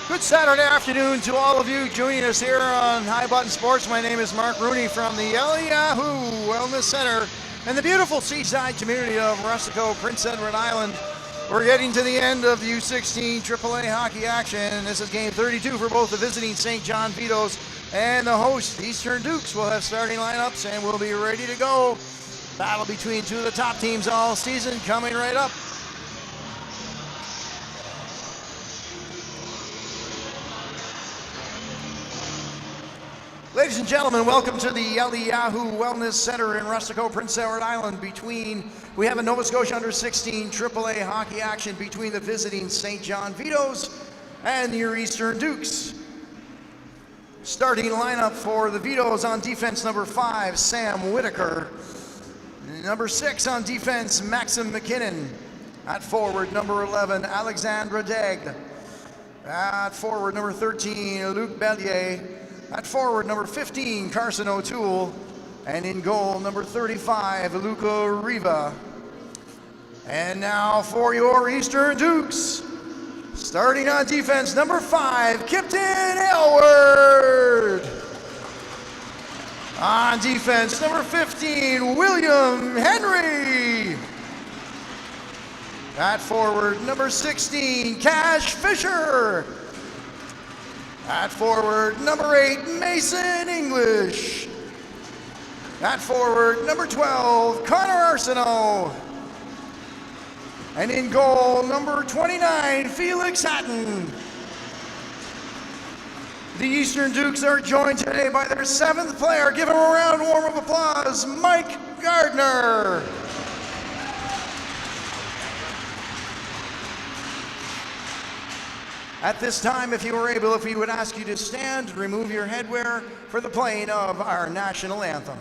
Good Saturday afternoon to all of you joining us here on High Button Sports. My name is Mark Rooney from the Yahoo Wellness Center in the beautiful seaside community of Rustico, Prince Edward Island. We're getting to the end of the U16 AAA hockey action. This is game 32 for both the visiting St. John Vitos and the host Eastern Dukes. Will have starting lineups and we'll be ready to go. Battle between two of the top teams all season coming right up. Ladies and gentlemen, welcome to the Yahoo Wellness Center in Rustico, Prince Edward Island. We have a Nova Scotia Under-16 AAA hockey action between the visiting St. John Vitos and your Eastern Dukes. Starting lineup for the Vitos: on defense, number 5, Sam Whitaker. Number 6 on defense, Maxim McKinnon. At forward, number 11, Alexandre Daigle. At forward, number 13, Luc Bellier. At forward, number 15, Carson O'Toole. And in goal, number 35, Luca Riva. And now for your Eastern Dukes. Starting on defense, number 5, Kipton Aylward. On defense, number 15, William Henry. At forward, number 16, Cash Fisher. At forward, number 8, Mason English. At forward, number 12, Connor Arsenault. And in goal, number 29, Felix Hatton. The Eastern Dukes are joined today by their 7th player. Give him a round warm of applause, Mike Gardner. At this time, if you were able, if we would ask you to stand, remove your headwear for the playing of our national anthem.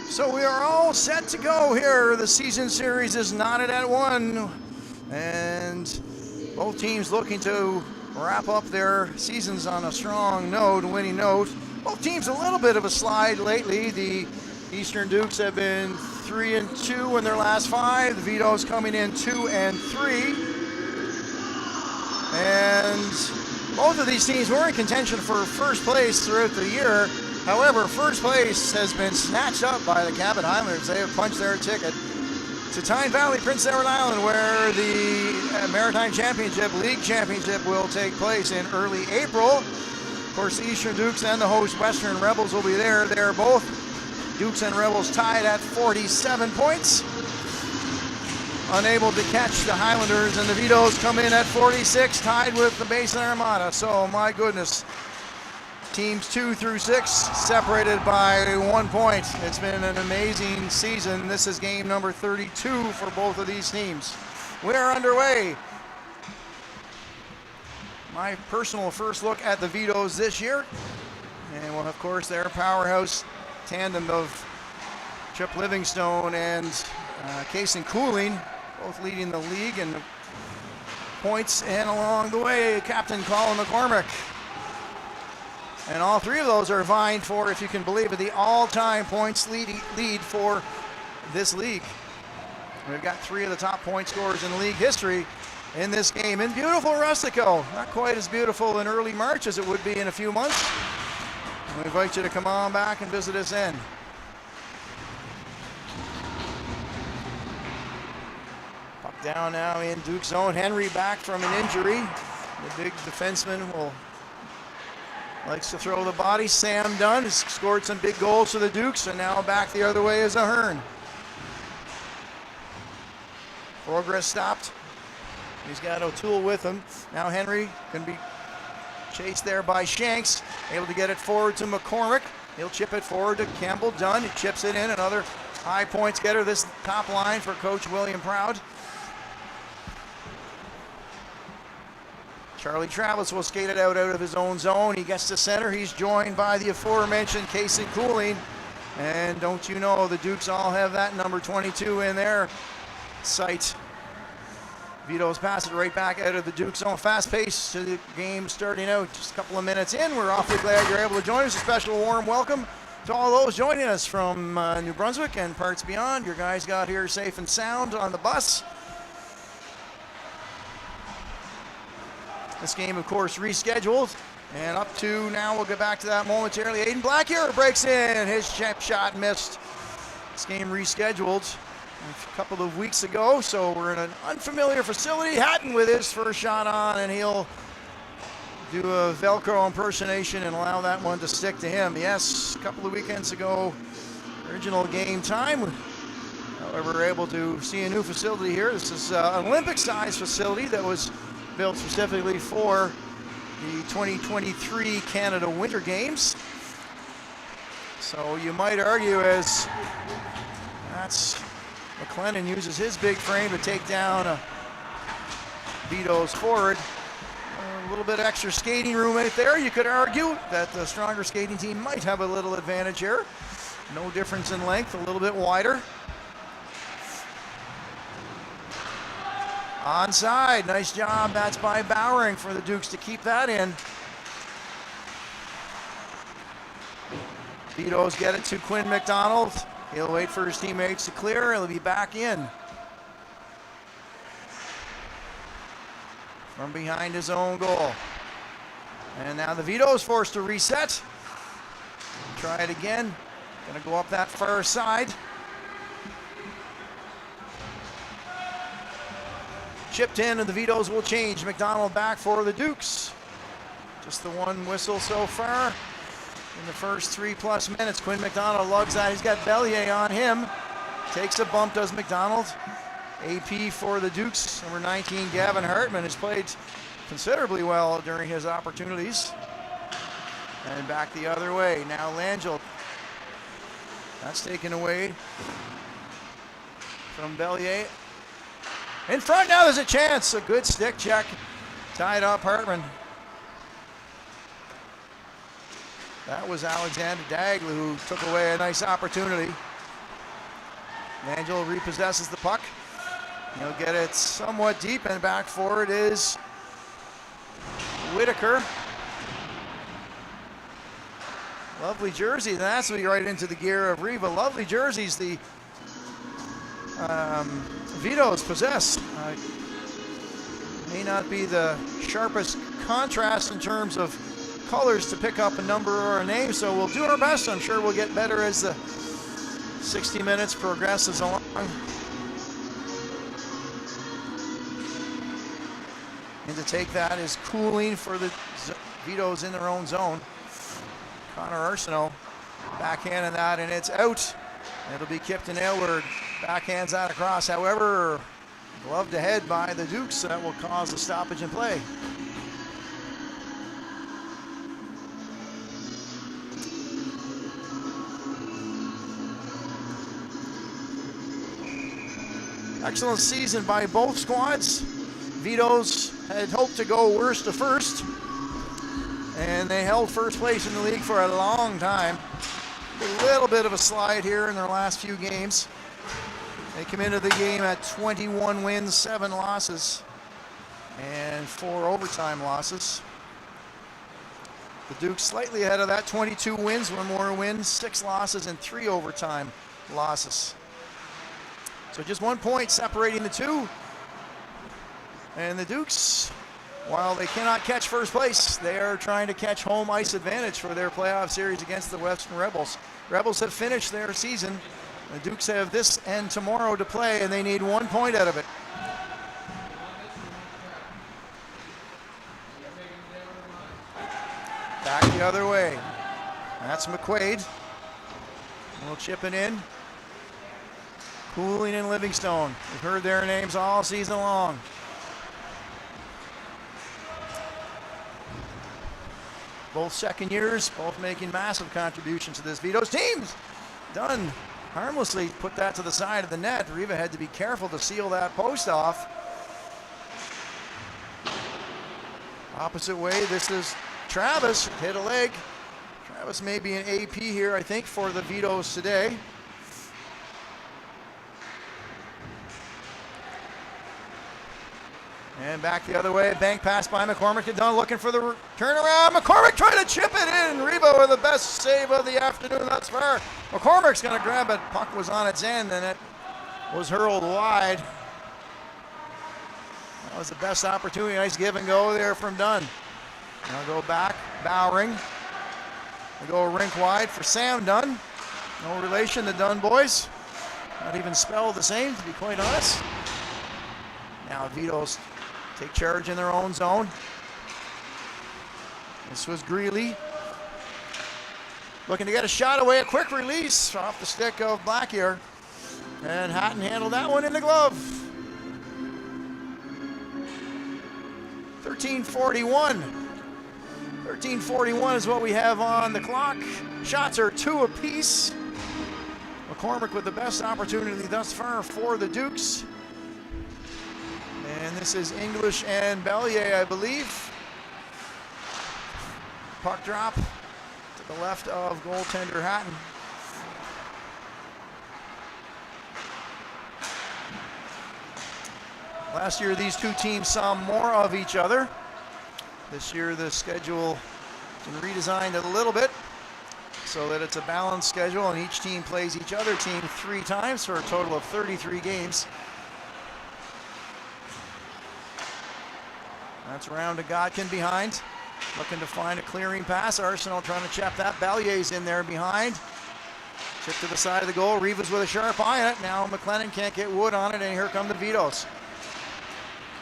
So we are all set to go here. The season series is knotted at 1, and both teams looking to wrap up their seasons on a strong note, winning note. Both teams a little bit of a slide lately. The Eastern Dukes have been 3-2 in their last 5. The Vitos coming in 2-3. And both of these teams were in contention for first place throughout the year. However, first place has been snatched up by the Cabot Highlanders. They have punched their ticket to Tyne Valley, Prince Edward Island, where the Maritime Championship, League Championship, will take place in early April. Of course, the Eastern Dukes and the host Western Rebels will be there. They're both Dukes and Rebels tied at 47 points. Unable to catch the Highlanders, and the Vitos come in at 46, tied with the Basin Armada. So, my goodness. Teams 2 through 6 separated by 1 point. It's been an amazing season. This is game number 32 for both of these teams. We are underway. My personal first look at the Vitos this year. And well, of course, their powerhouse tandem of Chip Livingstone and Kason Cooling, both leading the league in points, and along the way, Captain Colin McCormick. And all 3 of those are vying for, if you can believe it, the all-time points lead for this league. We've got 3 of the top point scorers in league history in this game in beautiful Rustico. Not quite as beautiful in early March as it would be in a few months. We invite you to come on back and visit us in. Puck down now in Duke's zone. Henry back from an injury. The big defenseman likes to throw the body. Sam Dunn has scored some big goals for the Dukes, and now back the other way is Ahern. Progress stopped. He's got O'Toole with him. Now Henry can be chased there by Shanks. Able to get it forward to McCormick. He'll chip it forward to Campbell Dunn. He chips it in. Another high points getter. This top line for Coach William Proud. Charlie Travis will skate it out of his own zone. He gets to center. He's joined by the aforementioned Casey Cooling. And don't you know, the Dukes all have that number 22 in their sight. Vitos pass it right back out of the Duke zone. Fast pace to the game starting out just a couple of minutes in. We're awfully glad you're able to join us. A special warm welcome to all those joining us from New Brunswick and parts beyond. Your guys got here safe and sound on the bus. This game, of course, rescheduled. And up to now, we'll get back to that momentarily. Aiden Blackier breaks in. His chip shot missed. This game rescheduled a couple of weeks ago, so we're in an unfamiliar facility. Hatton with his first shot on, and he'll do a Velcro impersonation and allow that one to stick to him. Yes, a couple of weekends ago, original game time. However, we're able to see a new facility here. This is an Olympic-sized facility that was built specifically for the 2023 Canada Winter Games. So you might argue as that's McLennan uses his big frame to take down Vitos forward. A little bit extra skating room right there. You could argue that the stronger skating team might have a little advantage here. No difference in length, a little bit wider. Onside, nice job. That's by Bowering for the Dukes to keep that in. Vitos get it to Quinn McDonald. He'll wait for his teammates to clear. He'll be back in. From behind his own goal. And now the Vitos forced to reset. Try it again. Gonna go up that far side. Chipped in, and the Vitos will change. McDonald back for the Dukes. Just the one whistle so far in the first 3+ minutes. Quinn McDonald lugs that. He's got Bellier on him. Takes a bump, does McDonald. AP for the Dukes. Number 19, Gavin Hartman, has played considerably well during his opportunities. And back the other way. Now Langell. That's taken away from Bellier. In front now, there's a chance. A good stick check. Tied up Hartman. That was Alexander Dagler who took away a nice opportunity. Langell repossesses the puck. He'll get it somewhat deep, and back for it is Whitaker. Lovely jersey. That's right into the gear of Riva. Lovely jerseys. The Vitos possess. May not be the sharpest contrast in terms of colors to pick up a number or a name, so we'll do our best. I'm sure we'll get better as the 60 minutes progresses along. And to take that is Cooling for the Vitos in their own zone. Connor Arsenault backhanding that, and it's out. It'll be kicked to Aylward. Backhands that across. However, gloved ahead by the Dukes. That will cause a stoppage in play. Excellent season by both squads. Vitos had hoped to go worst to first, and they held first place in the league for a long time. A little bit of a slide here in their last few games. They come into the game at 21 wins, 7 losses, and 4 overtime losses. The Dukes slightly ahead of that, 22 wins, 1 more win, 6 losses, and 3 overtime losses. So just 1 point separating the two. And the Dukes while they cannot catch first place, they are trying to catch home ice advantage for their playoff series against the Western Rebels. Rebels have finished their season. The Dukes have this and tomorrow to play, and they need 1 point out of it. Back the other way. That's McQuaid. We'll chip it in. Cooling and Livingstone. We've heard their names all season long. Both second years, both making massive contributions to this Vitos team. Done harmlessly, put that to the side of the net. Riva had to be careful to seal that post off. Opposite way, this is Travis, hit a leg. Travis may be an AP here, I think, for the Vitos today. And back the other way, bank pass by McCormick. Dunn looking for the turnaround. McCormick trying to chip it in. Riva with the best save of the afternoon thus far. McCormick's going to grab it. Puck was on its end and it was hurled wide. That was the best opportunity. Nice give and go there from Dunn. Now go back, Bowering. We go rink wide for Sam Dunn. No relation to Dunn boys. Not even spelled the same, to be quite honest. Now Vitos take charge in their own zone. This was Greeley. Looking to get a shot away, a quick release off the stick of Blackier. And Hatton handled that one in the glove. 13:41. 13:41 is what we have on the clock. Shots are 2 apiece. McCormick with the best opportunity thus far for the Dukes. And this is English and Bellier, I believe. Puck drop to the left of goaltender Hatton. Last year, these two teams saw more of each other. This year, the schedule has been redesigned a little bit so that it's a balanced schedule, and each team plays each other team 3 times for a total of 33 games. That's around to Godkin behind. Looking to find a clearing pass. Arsenal trying to chap that. Ballier's in there behind. Chip to the side of the goal. Rivas with a sharp eye on it. Now McLennan can't get wood on it, and here come the Vitos.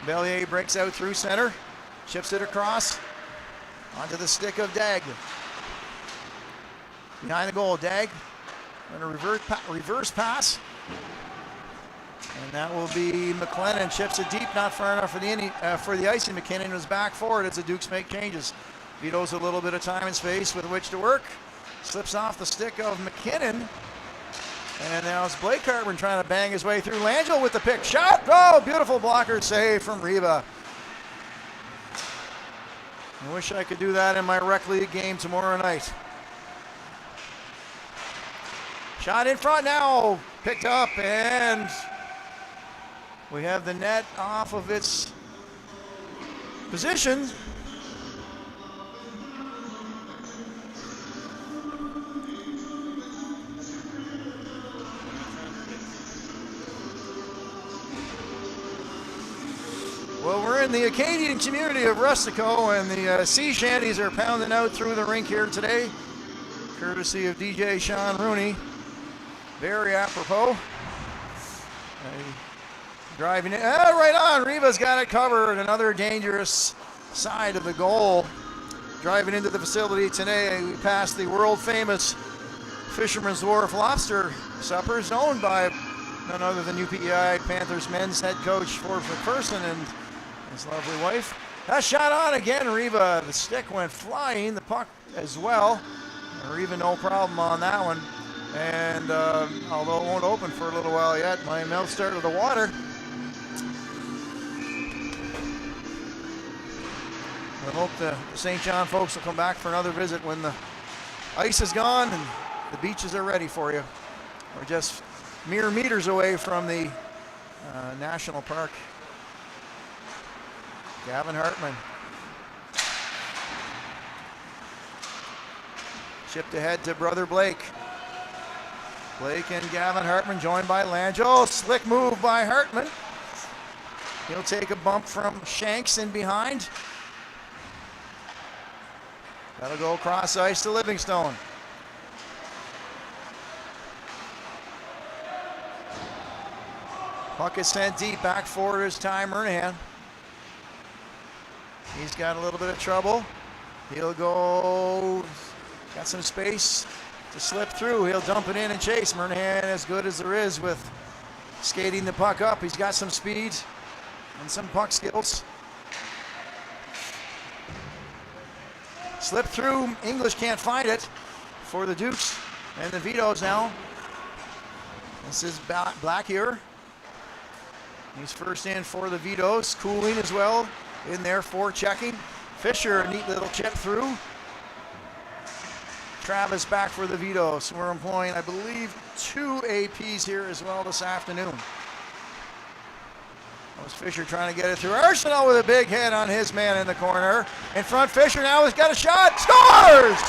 Bellier breaks out through center. Chips it across. Onto the stick of Dag. Behind the goal, Dag. And a reverse pass. And that will be McLennan. Chips it deep, not far enough for the icing. McKinnon was back forward as the Dukes make changes. Vitos a little bit of time and space with which to work. Slips off the stick of McKinnon. And now it's Blake Cartman trying to bang his way through. Langell with the pick shot. Oh, beautiful blocker save from Riva. I wish I could do that in my rec league game tomorrow night. Shot in front now. Picked up, and we have the net off of its position. Well, we're in the Acadian community of Rustico, and the sea shanties are pounding out through the rink here today, courtesy of DJ Sean Rooney. Very apropos. Driving it, right on. Riva's got it covered. Another dangerous side of the goal. Driving into the facility today, we passed the world-famous Fisherman's Wharf Lobster Suppers, owned by none other than UPEI Panthers men's head coach Forbes McPherson and his lovely wife. That shot on again, Riva. The stick went flying, the puck as well. Riva no problem on that one. And although it won't open for a little while yet, my mouth started to water. I hope the St. John folks will come back for another visit when the ice is gone and the beaches are ready for you. We're just mere meters away from the National Park. Gavin Hartman. Chipped ahead to brother Blake. Blake and Gavin Hartman joined by Langell. Slick move by Hartman. He'll take a bump from Shanks in behind. That'll go across ice to Livingstone. Puck is sent deep, back forward is Ty Murnahan. He's got a little bit of trouble. He'll go, got some space to slip through. He'll dump it in and chase. Murnahan as good as there is with skating the puck up. He's got some speed and some puck skills. Slip through, English can't find it for the Dukes and the Vitos now. This is Black here. He's first in for the Vitos, Cooling as well in there for checking. Fisher, a neat little chip through. Travis back for the Vitos. We're employing, I believe, 2 APs here as well this afternoon. That was Fisher trying to get it through. Arsenault with a big hit on his man in the corner. In front, Fisher now has got a shot. Scores!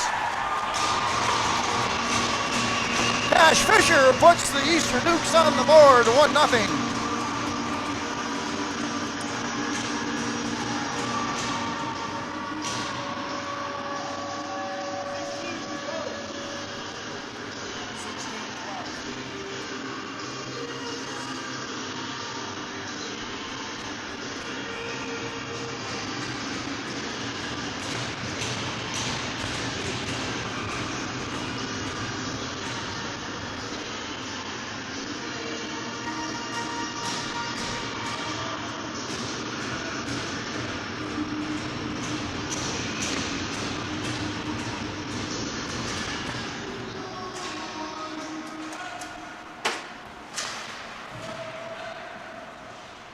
Cash Fisher puts the Eastern Dukes on the board, 1-0.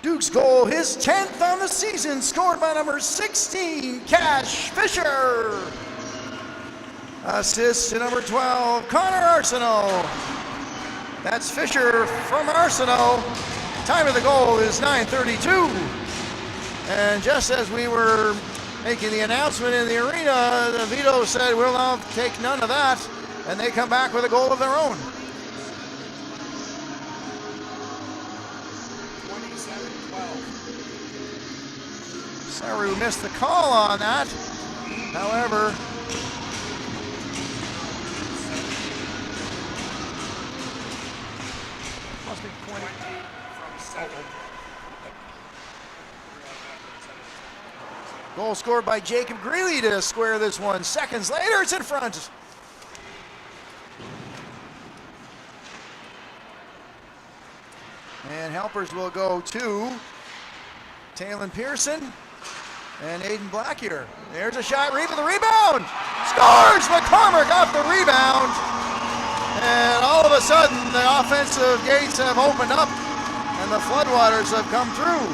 Duke's goal, his 10th on the season, scored by number 16, Cash Fisher. Assist to number 12, Connor Arsenault. That's Fisher from Arsenault. Time of the goal is 9:32. And just as we were making the announcement in the arena, the Vitos said, we'll now take none of that. And they come back with a goal of their own. Sorry we missed the call on that. However, must be 20 from 7. Goal scored by Jacob Greeley to square this one. Seconds later, it's in front. And helpers will go to Talon Pearson and Aiden Black here. There's a shot, Reed with the rebound. Scores! McCormick off the rebound. And all of a sudden, the offensive gates have opened up and the floodwaters have come through.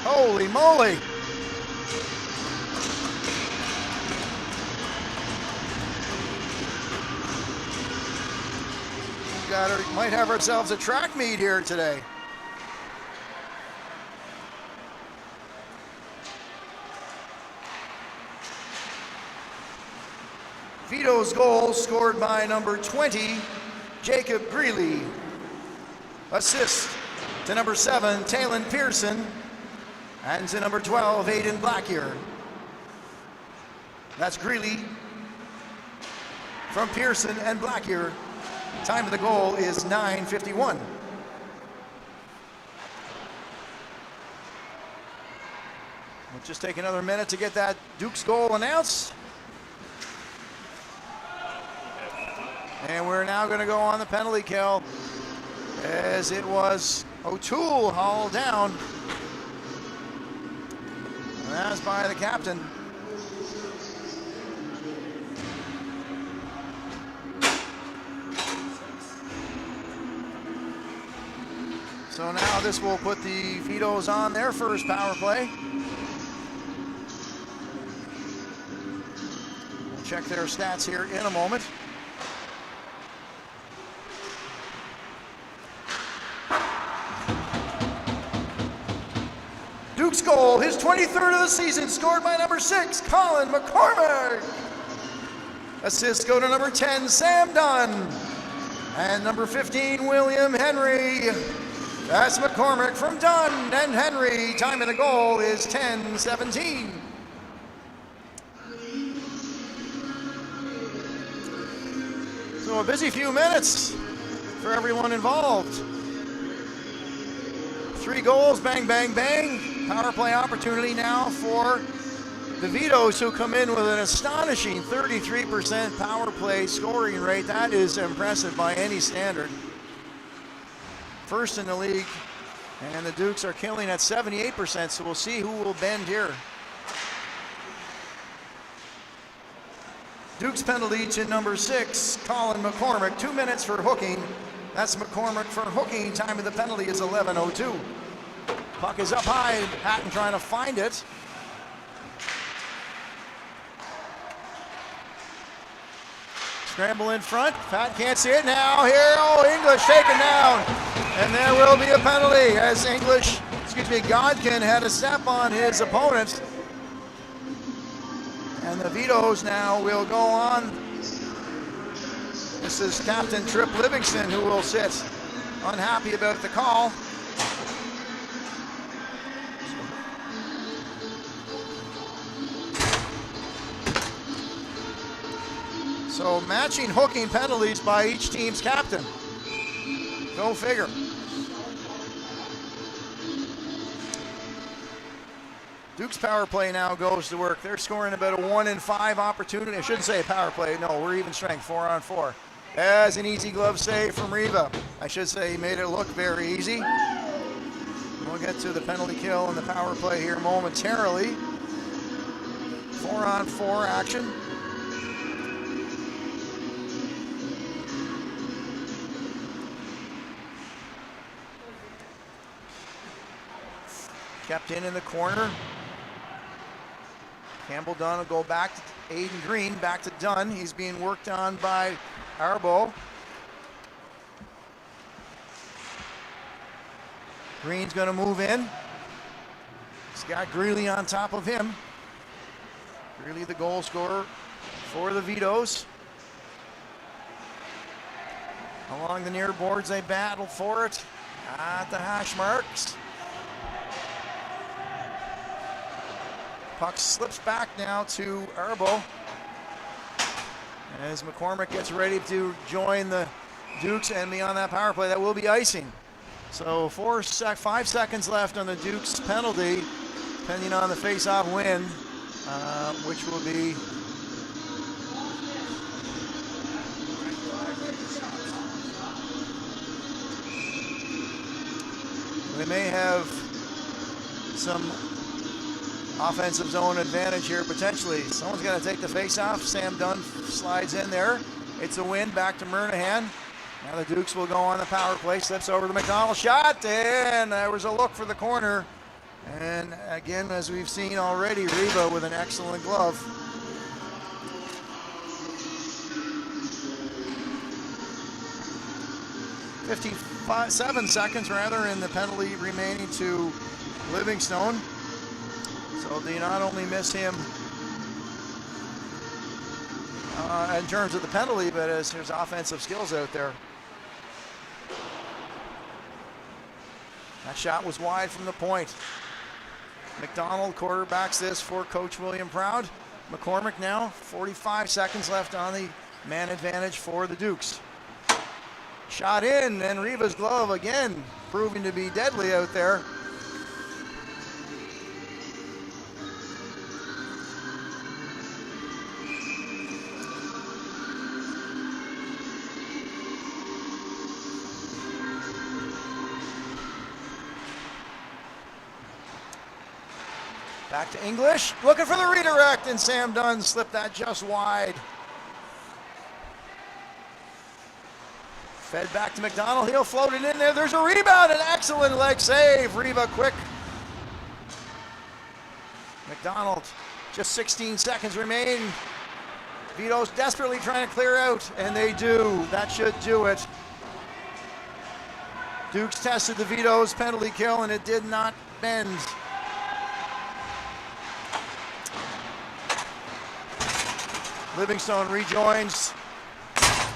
Holy moly. Might have ourselves a track meet here today. Vito's goal scored by number 20, Jacob Greeley. Assist to number 7, Talon Pearson. And to number 12, Aiden Blackier. That's Greeley from Pearson and Blackier. Time of the goal is 9:51. We'll just take another minute to get that Duke's goal announced. And we're now going to go on the penalty kill as it was O'Toole hauled down. And that's by the captain. So now this will put the Vitos on their first power play. We'll check their stats here in a moment. Duke's goal, his 23rd of the season, scored by number 6, Colin McCormick. Assists go to number 10, Sam Dunn. And number 15, William Henry. That's McCormick from Dunn and Henry. Time of the goal is 10:17. So a busy few minutes for everyone involved. 3 goals, bang, bang, bang. Power play opportunity now for the Vitos, who come in with an astonishing 33% power play scoring rate. That is impressive by any standard. First in the league, and the Dukes are killing at 78%, so we'll see who will bend here. Dukes penalty to number 6, Colin McCormick. 2 minutes for hooking. That's McCormick for hooking. Time of the penalty is 11:02. Puck is up high. Hatton trying to find it. Scramble in front. Pat can't see it now. Here, English taken down. And there will be a penalty as Godkin had a step on his opponent. And the Vitos now will go on. This is Captain Trip Livingston who will sit unhappy about the call. So matching hooking penalties by each team's captain. Go figure. Duke's power play now goes to work. They're scoring about a 1 in 5 opportunity. I shouldn't say power play. No, we're even strength, 4-on-4. As an easy glove save from Riva. I should say he made it look very easy. We'll get to the penalty kill and the power play here momentarily. 4-on-4 action. Kept in the corner. Campbell Dunn will go back to Aiden Green, back to Dunn. He's being worked on by Arbo. Green's going to move in. He's got Greeley on top of him. Greeley, the goal scorer for the Vitos. Along the near boards, they battle for it at the hash marks. Puck slips back now to Arbo as McCormick gets ready to join the Dukes and be on that power play. That will be icing. So 5 seconds left on the Dukes penalty, depending on the face-off win, which will be they may have some offensive zone advantage here, potentially. Someone's got to take the face-off. Sam Dunn slides in there. It's a win, back to Murnahan. Now the Dukes will go on the power play. Slips over to McDonald. Shot, and there was a look for the corner. And again, as we've seen already, Riva with an excellent glove. Seven seconds rather in the penalty remaining to Livingstone. So they not only miss him in terms of the penalty, but as there's offensive skills out there. That shot was wide from the point. McDonald quarterbacks this for Coach William Proud. McCormick now, 45 seconds left on the man advantage for the Dukes. Shot in, and Riva's glove again proving to be deadly out there. Back to English, looking for the redirect, and Sam Dunn slipped that just wide. Fed back to McDonald, he'll float it in there. There's a rebound, an excellent leg save. Riva quick. McDonald, just 16 seconds remain. Vitos desperately trying to clear out, and they do. That should do it. Dukes tested the Vitos penalty kill, and it did not bend. Livingstone rejoins.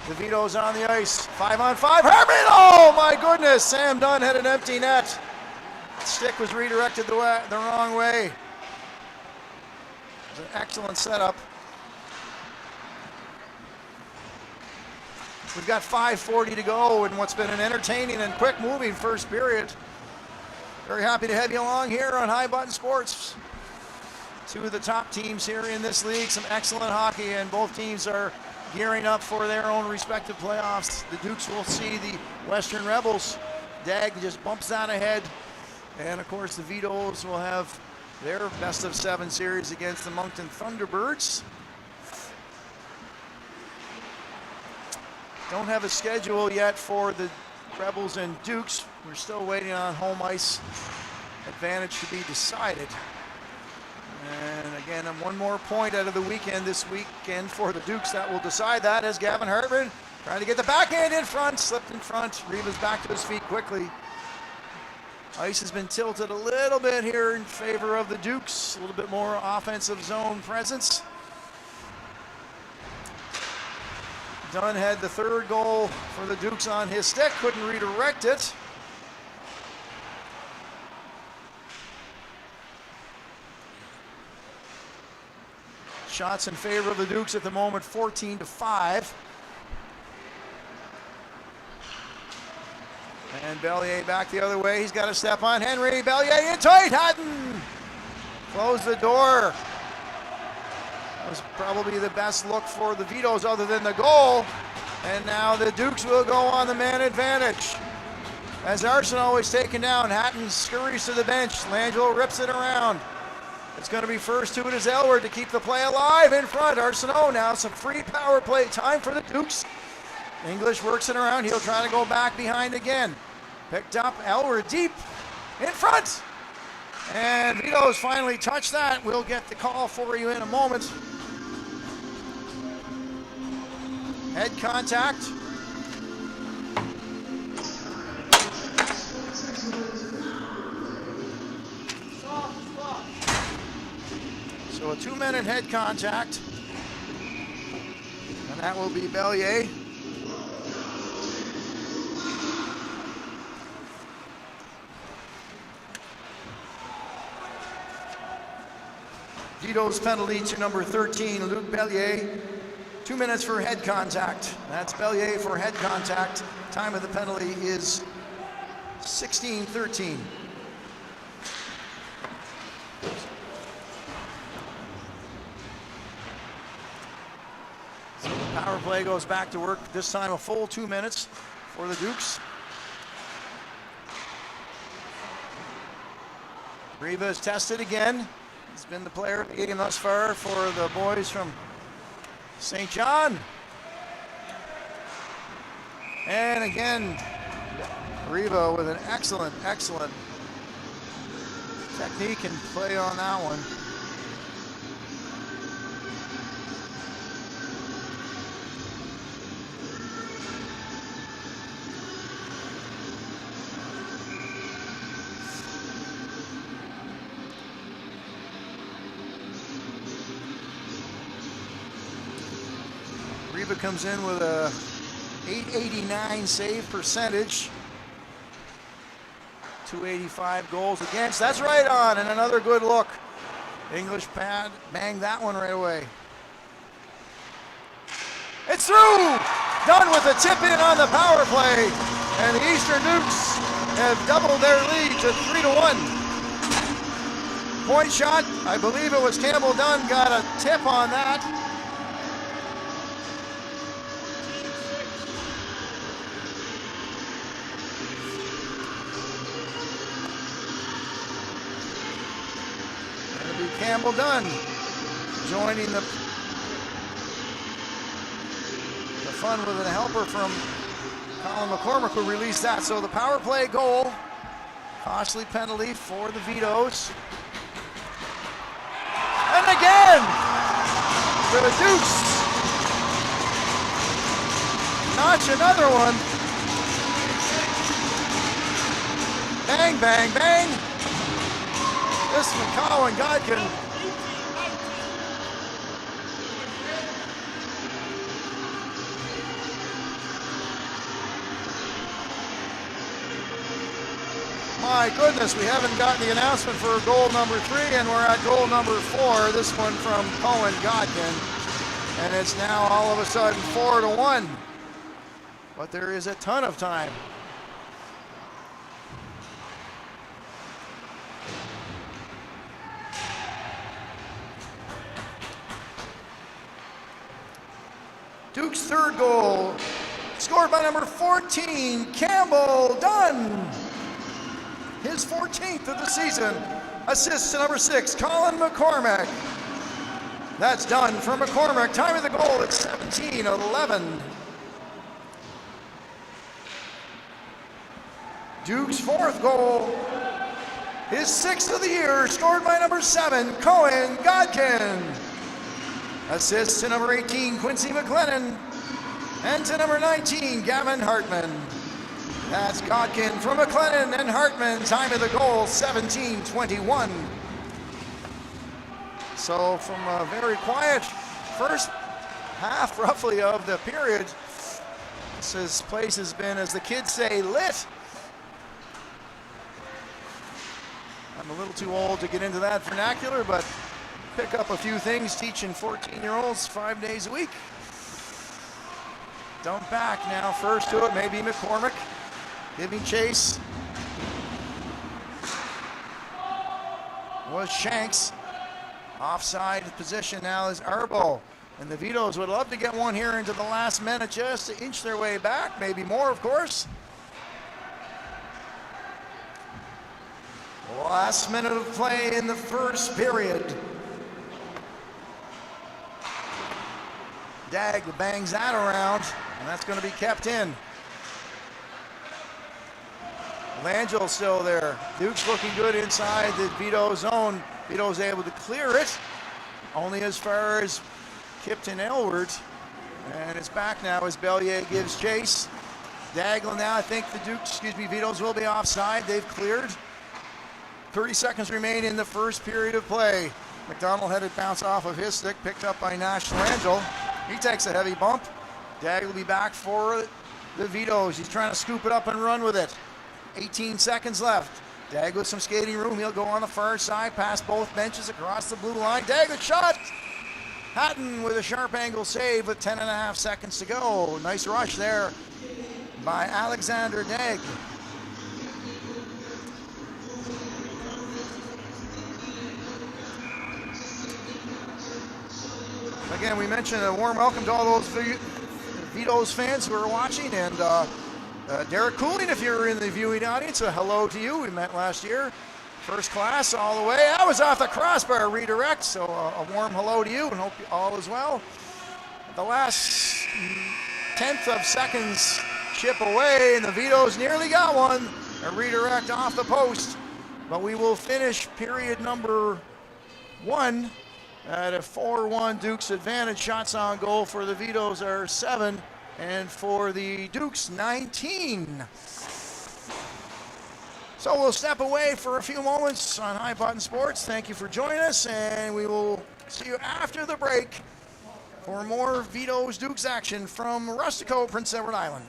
The Vitos on the ice. 5-on-5. Hartman! Oh my goodness! Sam Dunn had an empty net. Stick was redirected the wrong way. It was an excellent setup. We've got 5:40 to go in what's been an entertaining and quick moving first period. Very happy to have you along here on High Button Sports. Two of the top teams here in this league, some excellent hockey, and both teams are gearing up for their own respective playoffs. The Dukes will see the Western Rebels. Dag just bumps that ahead. And of course the Vitos will have their best of 7 series against the Moncton Thunderbirds. Don't have a schedule yet for the Rebels and Dukes. We're still waiting on home ice advantage to be decided. And again, one more point out of the weekend this weekend for the Dukes that will decide that, as Gavin Hartman trying to get the backhand in front, slipped in front. Reba's back to his feet quickly. Ice has been tilted a little bit here in favor of the Dukes, a little bit more offensive zone presence. Dunn had the 3rd goal for the Dukes on his stick, couldn't redirect it. Shots in favor of the Dukes at the moment, 14-5. And Bellier back the other way. He's got to step on Henry. Bellier in tight. Hatton close the door. That was probably the best look for the Vitos other than the goal. And now the Dukes will go on the man advantage. As Arsenault is taken down, Hatton scurries to the bench. Langelo rips it around. It's going to be first to it is Elward to keep the play alive in front. Arsenault now some free power play time for the Dukes. English works it around. He'll try to go back behind again. Picked up, Elward deep in front. And Vitos finally touched that. We'll get the call for you in a moment. Head contact. So a 2-minute head contact. And that will be Bellier. Vitos penalty to number 13, Luc Bellier. 2 minutes for head contact. That's Bellier for head contact. Time of the penalty is 16:13. So the power play goes back to work. This time a full 2 minutes for the Dukes. Riva is tested again. He's been the player of the game thus far for the boys from St. John. And again, Riva with an excellent technique and play on that one. Riva comes in with a .889 save percentage. 285 goals against. That's right on, and another good look. English pad banged that one right away. It's through! Done with a tip in on the power play. And the Eastern Dukes have doubled their lead to 3-1. Point shot, I believe it was Campbell Dunn got a tip on that. Campbell Dunn joining the fun with a helper from Colin McCormick, who released that. So the power play goal, costly penalty for the Vitos. And again, the Dukes notch another one. Bang, bang, bang. This McCowan Godkin my goodness, we haven't gotten the announcement for goal number 3, and we're at goal number 4. This one from Cohen Godkin. And it's now all of a sudden 4-1. But there is a ton of time. Duke's third goal, scored by number 14, Campbell Dunn. His 14th of the season. Assist to number 6, Colin McCormick. That's done for McCormick. Time of the goal at 17:11. Duke's fourth goal, his 6th of the year, scored by number 7, Cohen Godkin. Assist to number 18, Quincy McLennan. And to number 19, Gavin Hartman. That's Godkin from McLennan and Hartman. Time of the goal, 17:21. So from a very quiet first half, roughly, of the period, this place has been, as the kids say, lit. I'm a little too old to get into that vernacular, but pick up a few things teaching 14-year-olds 5 days a week. Dump back now, first to it, maybe McCormick. Giving chase was Shanks. Offside position now is Arbo. And the Vitos would love to get one here into the last minute just to inch their way back, maybe more, of course. Last minute of play in the first period. Dag bangs that around, and that's going to be kept in. Langell still there. Duke's looking good inside the Vito zone. Vito's able to clear it, only as far as Kipton Elward. And it's back now as Bellier gives chase. Daigle now, I think the Vitos will be offside. They've cleared. 30 seconds remain in the first period of play. McDonald had it bounce off of his stick, picked up by Nash Langell. He takes a heavy bump. Daigle will be back for the Vitos. He's trying to scoop it up and run with it. 18 seconds left. Dag with some skating room. He'll go on the far side, past both benches across the blue line. Dag the shot. Hatton with a sharp angle save with 10.5 seconds to go. Nice rush there by Alexander Dag. Again, we mentioned a warm welcome to all those Vitos fans who are watching, and Derek Cooling, if you're in the viewing audience, a hello to you. We met last year. First class all the way. I was off the crossbar redirect, so a warm hello to you and hope all is well. The last 10th of seconds chip away, and the Vitos nearly got one. A redirect off the post, but we will finish period number 1 at a 4-1 Dukes advantage. Shots on goal for the Vitos are 7. And for the Dukes, 19. So we'll step away for a few moments on High Button Sports. Thank you for joining us, and we will see you after the break for more Vitos Dukes action from Rustico, Prince Edward Island.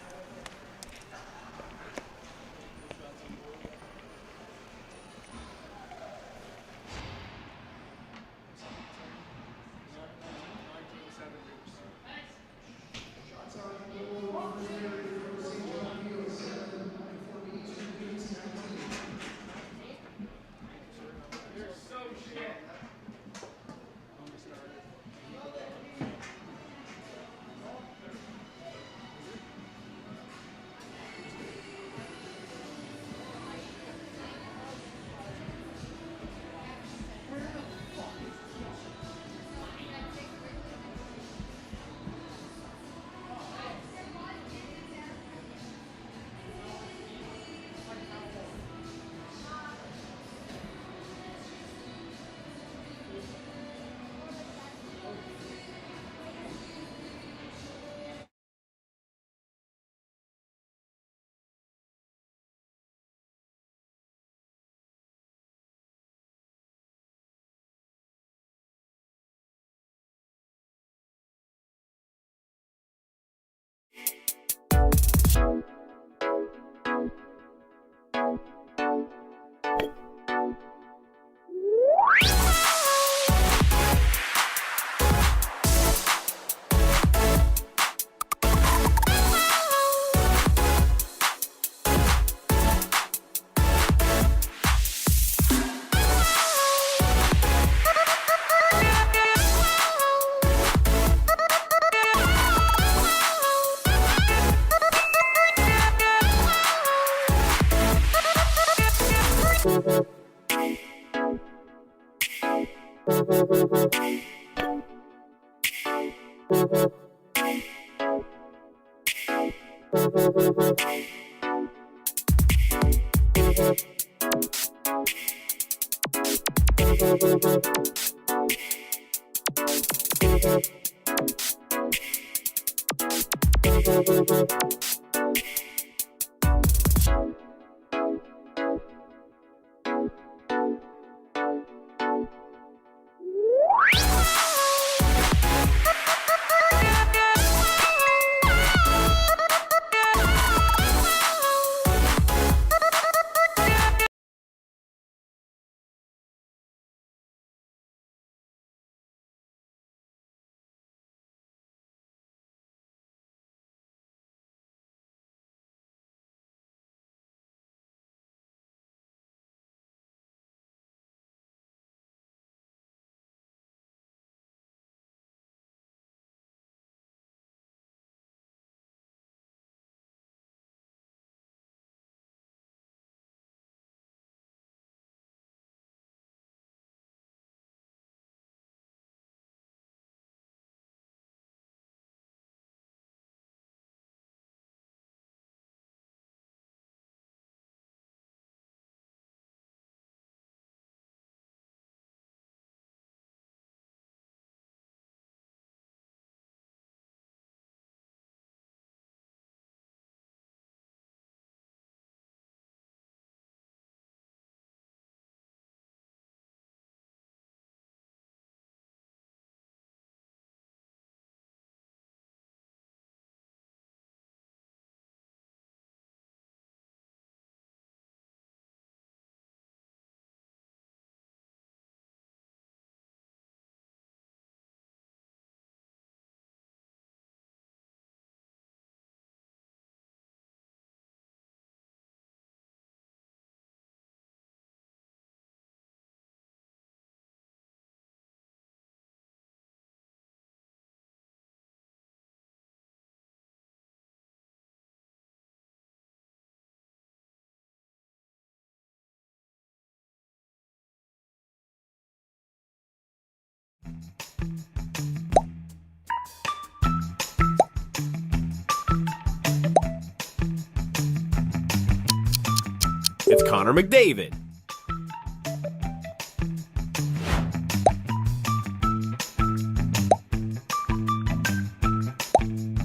It's Connor McDavid.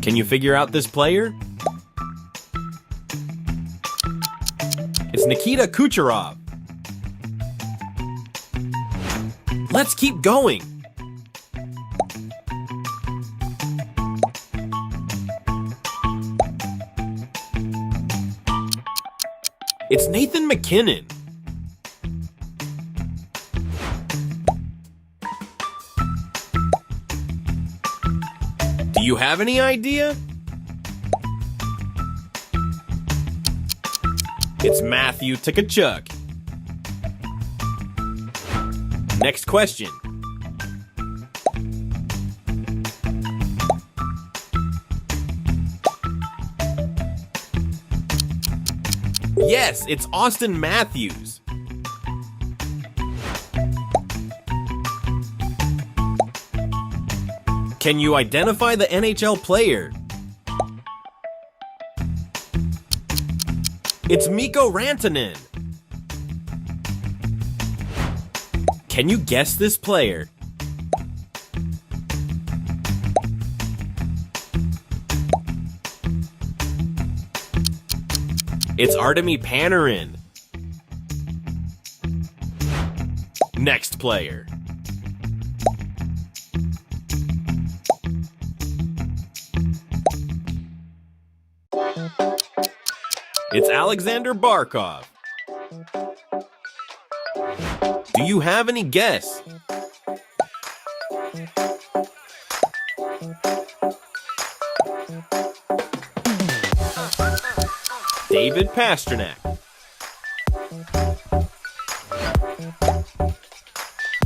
Can you figure out this player? It's Nikita Kucherov. Let's keep going. It's Nathan McKinnon. Do you have any idea? It's Matthew Tkachuk. Next question. Yes, it's Austin Matthews. Can you identify the NHL player? It's Mikko Rantanen. Can you guess this player? It's Artemi Panarin. Next player. It's Alexander Barkov. Do you have any guess? David Pastrnak.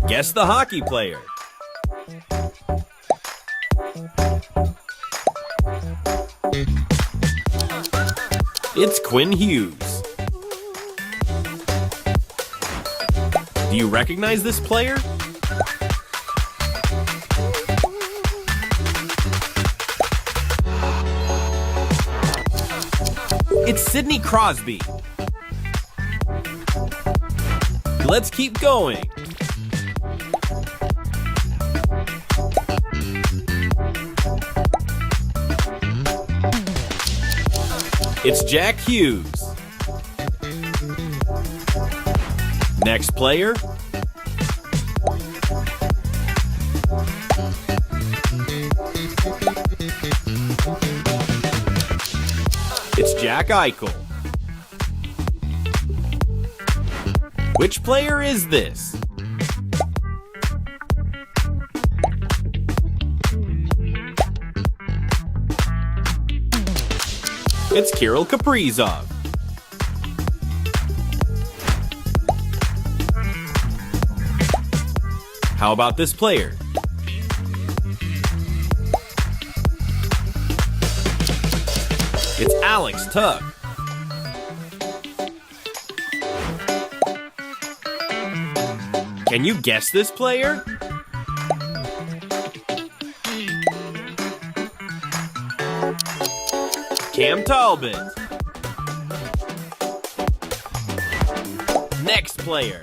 Guess the hockey player. It's Quinn Hughes. Do you recognize this player? It's Sidney Crosby. Let's keep going. It's Jack Hughes. Next player. It's Jack Eichel. Which player is this? It's Kirill Kaprizov. How about this player? It's Alex Tuck. Can you guess this player? Cam Talbot. Next player.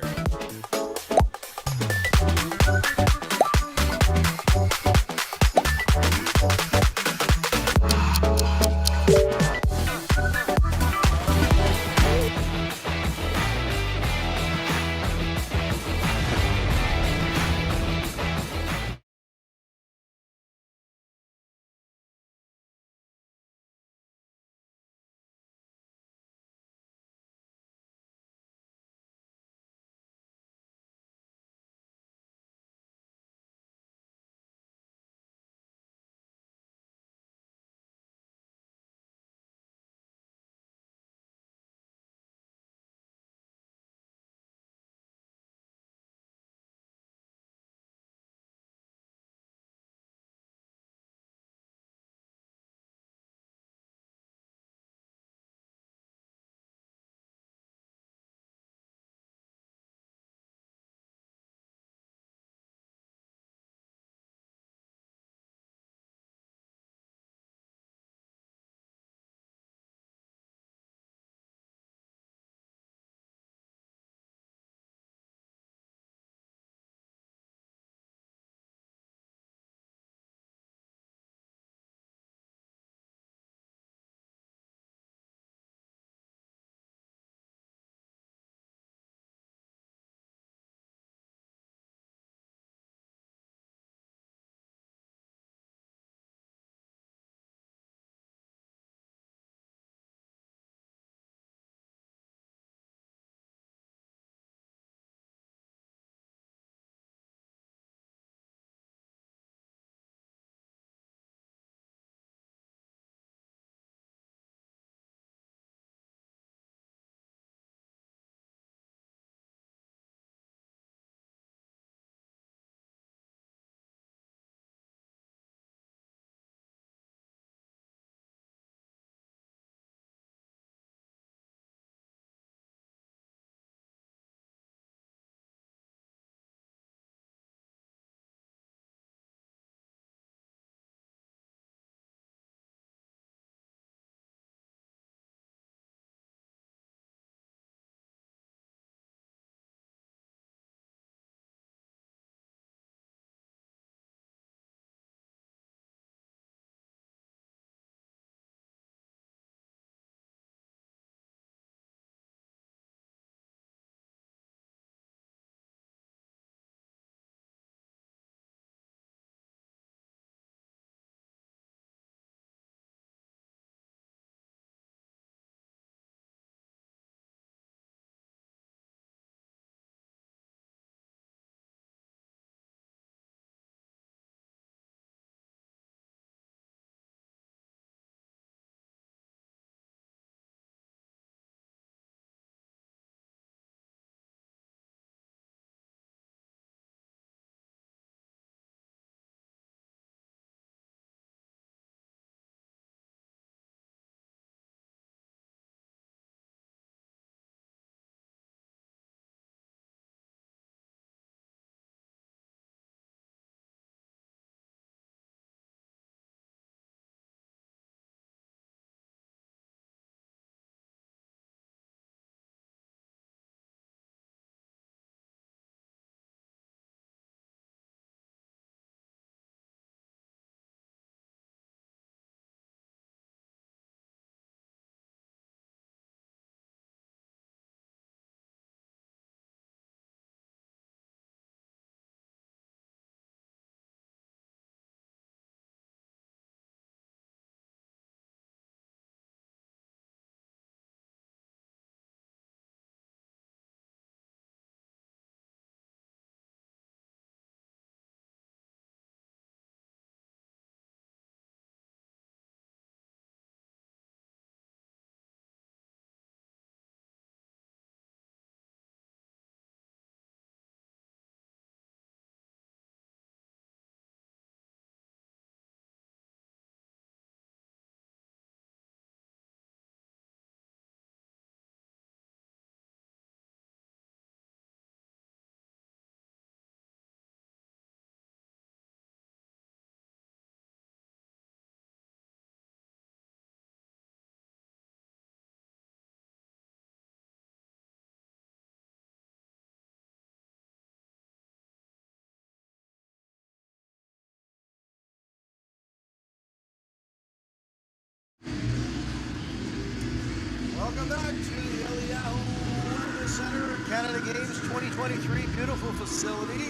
Welcome back to the Eliyahu Wellness Center, Canada Games 2023. Beautiful facility,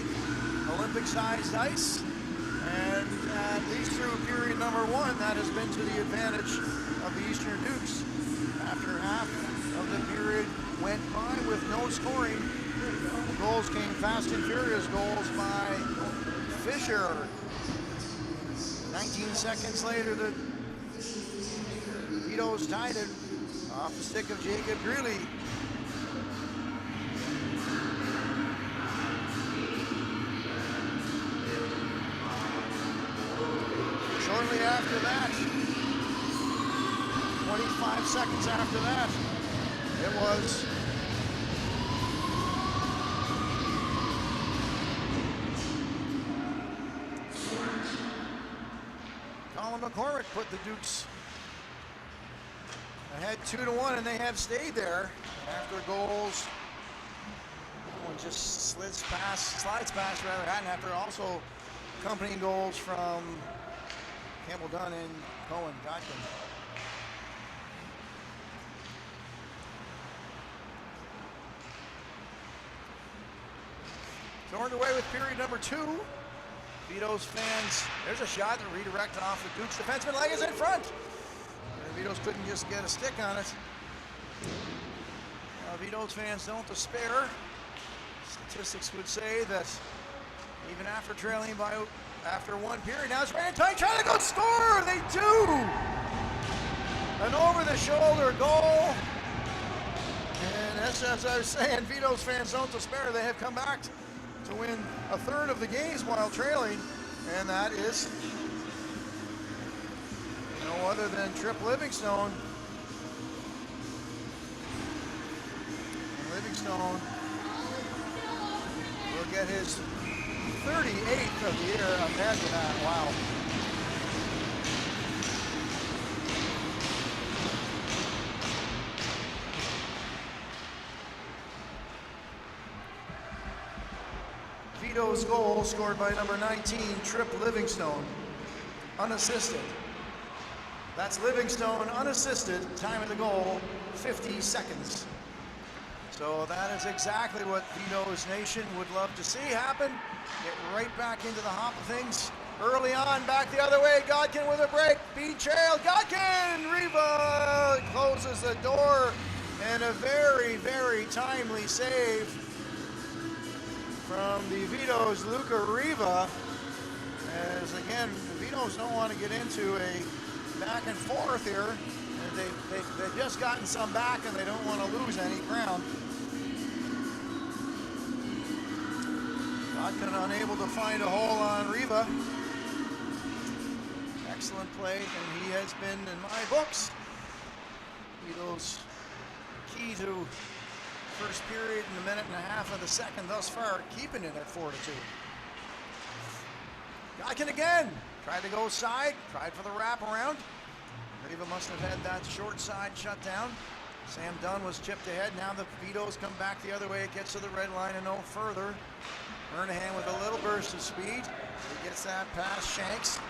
Olympic-sized ice, and at least through period number one, that has been to the advantage of the Eastern Dukes. After half of the period went by with no scoring, the goals came fast and furious. Goals by Fisher. 19 seconds later, the Vitos tied it off the stick of Jacob Greeley. Shortly after that, 25 seconds after that, it was Colin McCormick put the Dukes ahead 2-1, and they have stayed there after goals. One just slides past Hatton, after also accompanying goals from Campbell Dunn and Cohen Godkin. So we're underway with period number two. Vitos fans, there's a shot to redirect off the Dukes defenseman. Leg is in front. Vitos couldn't just get a stick on it. Vitos fans don't despair. Statistics would say that even after trailing by after one period, now it's right in tight, trying to go score. They do. An over-the-shoulder goal. And as I was saying, Vitos fans don't despair. They have come back to win a third of the games while trailing, and that is no other than Trip Livingstone. And Livingstone will get his 38th of the year. Imagine that, wow. Vitos goal scored by number 19, Trip Livingstone, unassisted. That's Livingstone unassisted, time of the goal, 50 seconds. So that is exactly what Vitos Nation would love to see happen. Get right back into the hop of things. Early on, back the other way, Godkin with a break, beat trail, Godkin, Riva closes the door, and a very, very timely save from the Vitos, Luca Riva. As again, the Vitos don't want to get into a back and forth here. They've just gotten some back and they don't want to lose any ground. Godkin unable to find a hole on Riva. Excellent play, and he has been, in my books, Vitos key to first period and a minute and a half of the second thus far, keeping it at 4-2. Godkin again, tried to go side, tried for the wraparound. Riva must have had that short side shut down. Sam Dunn was chipped ahead. Now the Vitos come back the other way. It gets to the red line and no further. Murnahan with a little burst of speed. He gets that past Shanks.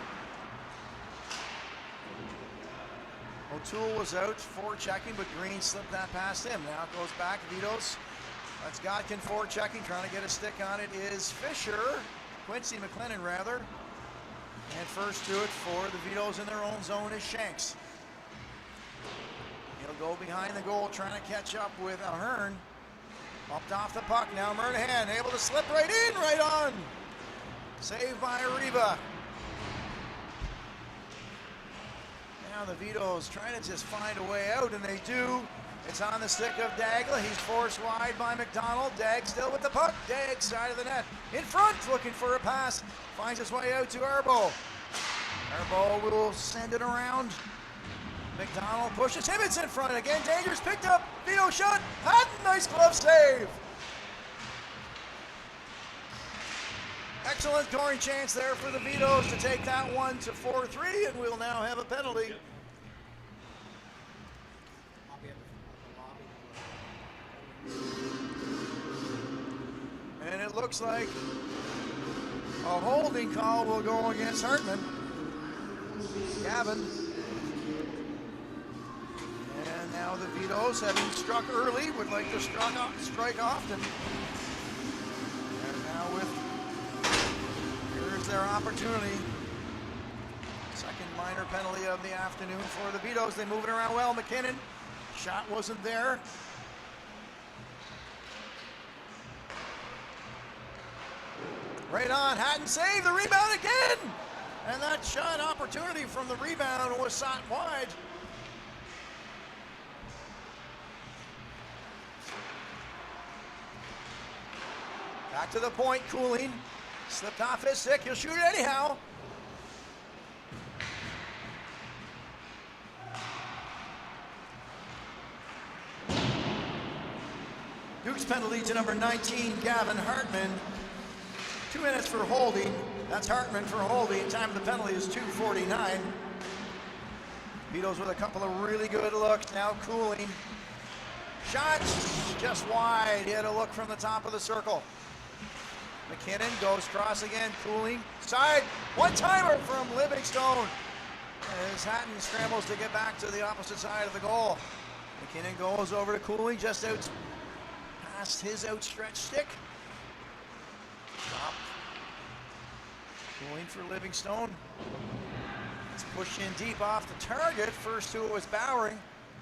O'Toole was out forechecking, but Green slipped that past him. Now it goes back, Vitos. That's Godkin forechecking, trying to get a stick on it is Fisher. Quincy McLennan, rather. And first to it for the Vitos in their own zone is Shanks. He'll go behind the goal, trying to catch up with Ahern. Bumped off the puck, now Murnahan able to slip right in, right on. Saved by Riva. Now the Vitos trying to just find a way out, and they do. It's on the stick of Dagla. He's forced wide by McDonald. Dag still with the puck. Dag side of the net. In front, looking for a pass. Finds his way out to Arbo. Arbo will send it around. McDonald pushes him. It's in front again. Dangerous picked up. Vito shot. Hatton, nice glove save. Excellent scoring chance there for the Vitos to take that one to 4-3, and we'll now have a penalty. And it looks like a holding call will go against Hartman. Gavin. And now the Vitos, having struck early, would like to strike often. And now here's their opportunity. Second minor penalty of the afternoon for the Vitos. They move it around well. McKinnon, shot wasn't there. Right on, Hatton saved the rebound again! And that shot opportunity from the rebound was shot wide. Back to the point, Cooling. Slipped off his stick, he'll shoot it anyhow. Duke's penalty to number 19, Gavin Hartman. 2 minutes for holding. That's Hartman for holding. Time of the penalty is 2:49. Vitos with a couple of really good looks. Now Cooling. Shot just wide. He had a look from the top of the circle. McKinnon goes cross again. Cooling. Side. One-timer from Livingstone. As Hatton scrambles to get back to the opposite side of the goal. McKinnon goes over to Cooling, just out past his outstretched stick. Stop. Cooling for Livingstone. It's pushed in deep off the target. First to it was Bowering.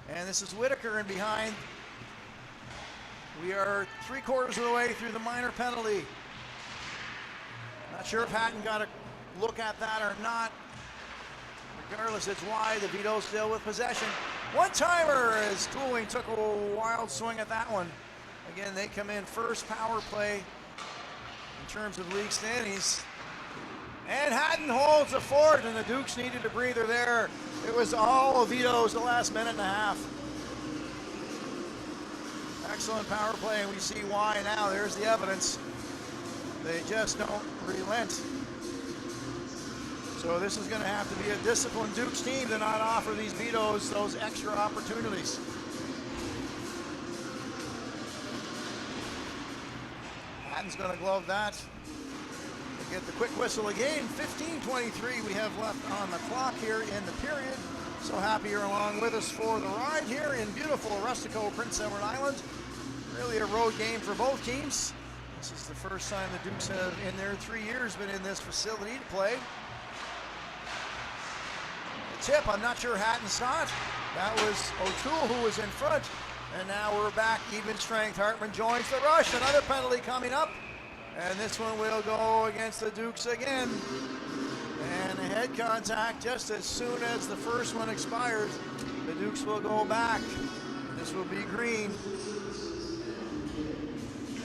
And this is Whitaker in behind. We are 3/4 of the way through the minor penalty. Not sure if Hatton got a look at that or not. Regardless, it's wide. The Vitos still with possession. One-timer as Cooling took a wild swing at that one. Again, they come in first power play in terms of league standings. And Hatton holds the fort, and the Dukes needed a breather there. It was all Vitos the last minute and a half. Excellent power play, and we see why now. There's the evidence. They just don't relent. So this is going to have to be a disciplined Dukes team to not offer these Vitos those extra opportunities. Hatton's going to glove that. They get the quick whistle again. 15:23 we have left on the clock here in the period. So happy you're along with us for the ride here in beautiful Rustico, Prince Edward Island. Really a road game for both teams. This is the first time the Dukes have, in their 3 years, been in this facility to play. The tip, I'm not sure Hatton saw it. That was O'Toole who was in front. And now we're back even strength. Hartman joins the rush. Another penalty coming up. And this one will go against the Dukes again. And a head contact just as soon as the first one expires. The Dukes will go back. This will be green.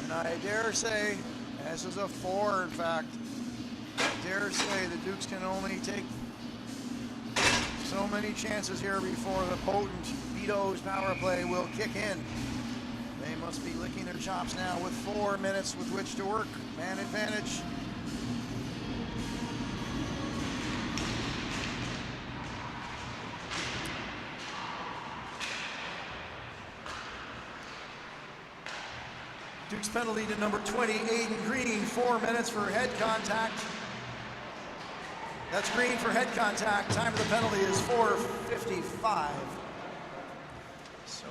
And I dare say, this is a 4 in fact. I dare say the Dukes can only take so many chances here before the potent Vitos power play will kick in. They must be licking their chops now with 4 minutes with which to work. Man advantage. Duke's penalty to number 20, Aiden Green. 4 minutes for head contact. That's Green for head contact. Time of the penalty is 4:55. So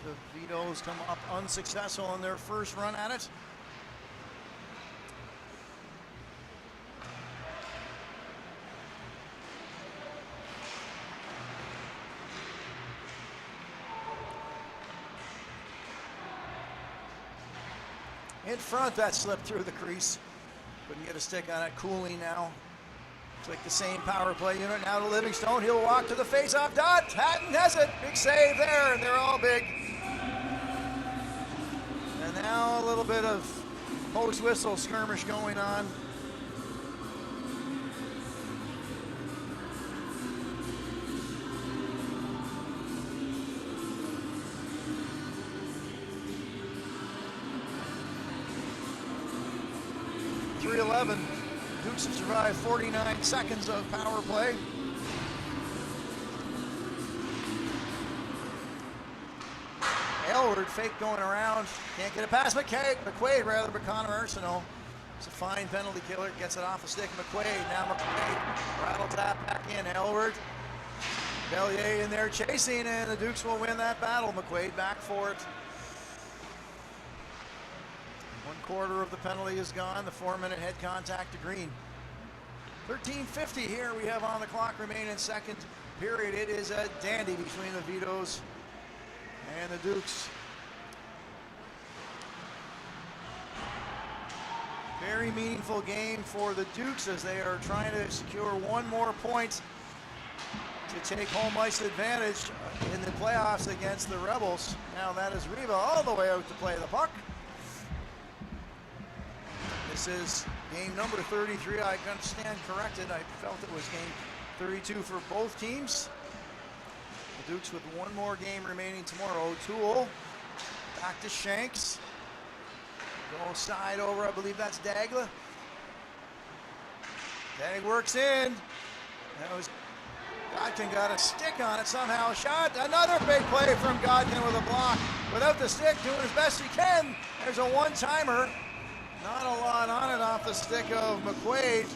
the Vitos come up unsuccessful in their first run at it. In front, that slipped through the crease. Couldn't get a stick on it. Cooling now. It's like the same power play unit. Now to Livingstone. He'll walk to the face-off dot. Hatton has it. Big save there, and they're all big. And now a little bit of post-whistle skirmish going on. Dukes have survived 49 seconds of power play. Aylward fake going around. Can't get it past McQuaid rather, but Connor Arsenault. It's a fine penalty killer. Gets it off the stick. McQuaid. Now McQuaid. Rattle tap back in. Aylward. Bellier in there chasing, and the Dukes will win that battle. McQuaid back for it. 1/4 of the penalty is gone. The 4-minute head contact to Green. 13:50 here we have on the clock remaining in second period. It is a dandy between the Vitos and the Dukes. Very meaningful game for the Dukes as they are trying to secure one more point to take home ice advantage in the playoffs against the Rebels. Now that is Riva all the way out to play the puck. This is game number 33. I can stand corrected. I felt it was game 32 for both teams. The Dukes with one more game remaining tomorrow. O'Toole back to Shanks. Go side over, I believe that's Dagla. Dag works in. That was Godkin, got a stick on it somehow. Shot, another big play from Godkin with a block. Without the stick, doing as best he can. There's a one-timer. Not a lot on it off the stick of McQuaid.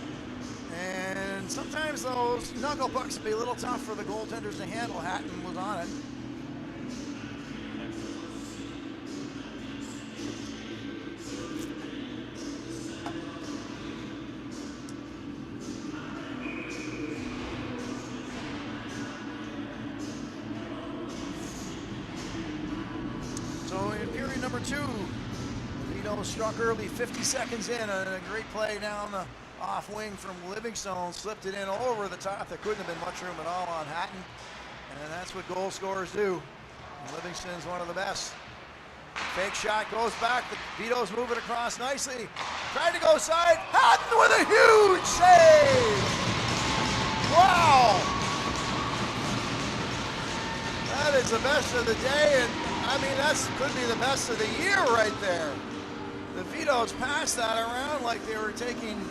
And sometimes those knuckle pucks can be a little tough for the goaltenders to handle. Hatton was on it. So in period number 2, Vitos struck early, 50 seconds in, a great play down the off wing from Livingstone, slipped it in over the top. There couldn't have been much room at all on Hatton, and that's what goal scorers do. And Livingston's one of the best. Fake shot goes back, the Vitos move it across nicely. Tried to go side, Hatton with a huge save! Wow! That is the best of the day, and I mean, that could be the best of the year right there. The Vitos passed that around like they were taking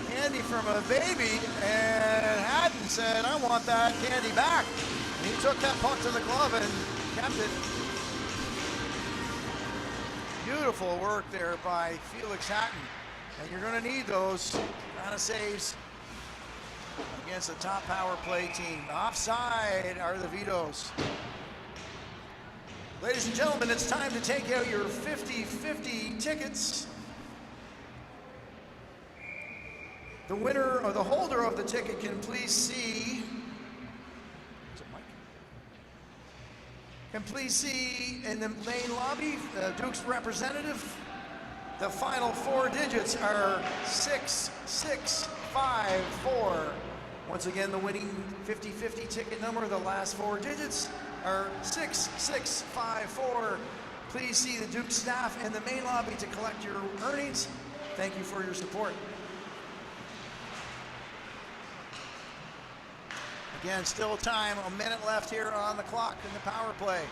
candy from a baby, and Hatton said, I want that candy back. And he took that puck to the glove and kept it. Beautiful work there by Felix Hatton. And you're going to need those kind of saves against a top power play team. Offside are the Vitos. Ladies and gentlemen, it's time to take out your 50-50 tickets. The winner or the holder of the ticket can please see. Is it Mike? Can please see in the main lobby the Duke's representative. The final 4 digits are 6654. Once again, the winning 50-50 ticket number, the last 4 digits are 6654. Please see the Duke staff in the main lobby to collect your earnings. Thank you for your support. Again, still time, a minute left here on the clock in the power play.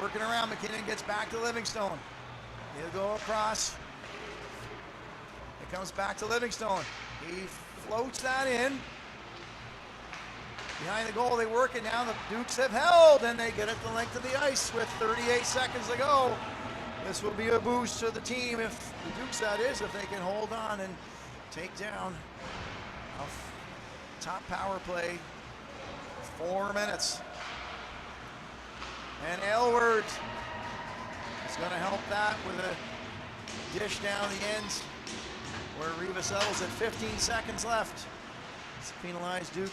Working around, McKinnon gets back to Livingstone. He'll go across. It comes back to Livingstone. He floats that in. Behind the goal, they work it now. The Dukes have held, and they get it the length of the ice with 38 seconds to go. This will be a boost to the team, if the Dukes, that is, if they can hold on and take down a top power play. 4 minutes. And Aylward is going to help that with a dish down the ends where Riva settles at 15 seconds left. It's a penalized Duke.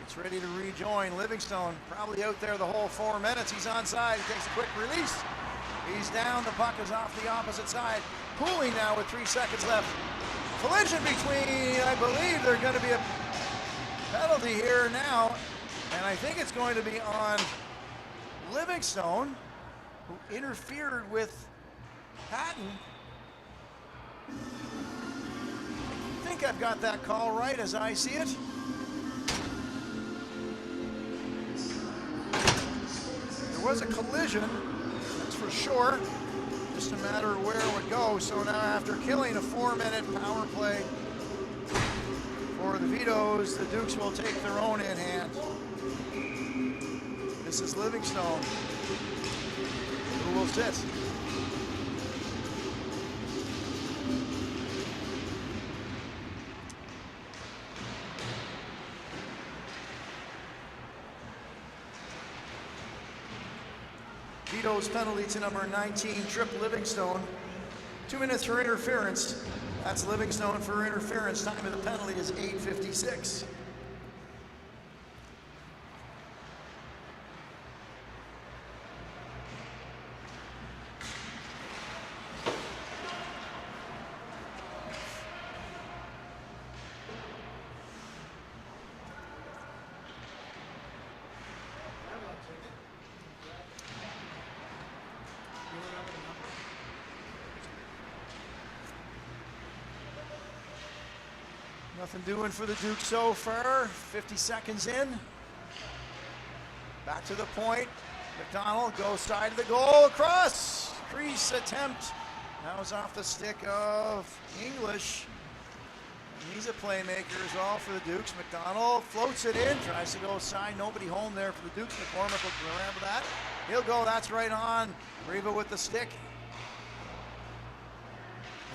It's ready to rejoin. Livingstone probably out there the whole 4 minutes. He's onside. He takes a quick release. He's down. The puck is off the opposite side. Pooling now with 3 seconds left. Collision between, I believe there's going to be a penalty here now. And I think it's going to be on Livingstone, who interfered with Hatton. I think I've got that call right as I see it. There was a collision, that's for sure. Just a matter of where it would go. So now after killing a 4-minute power play for the Vitos, the Dukes will take their own in hand. This is Livingstone, who will sit. Vitos penalty to number 19, Trip Livingstone. 2 minutes for interference. That's Livingstone for interference. Time of the penalty is 8:56. Nothing doing for the Duke so far. 50 seconds in. Back to the point. McDonald goes side of the goal, across. Crease attempt. That was off the stick of English. And he's a playmaker as well for the Dukes. McDonald floats it in, tries to go side. Nobody home there for the Dukes. McCormick will remember that. He'll go, that's right on. Riva with the stick.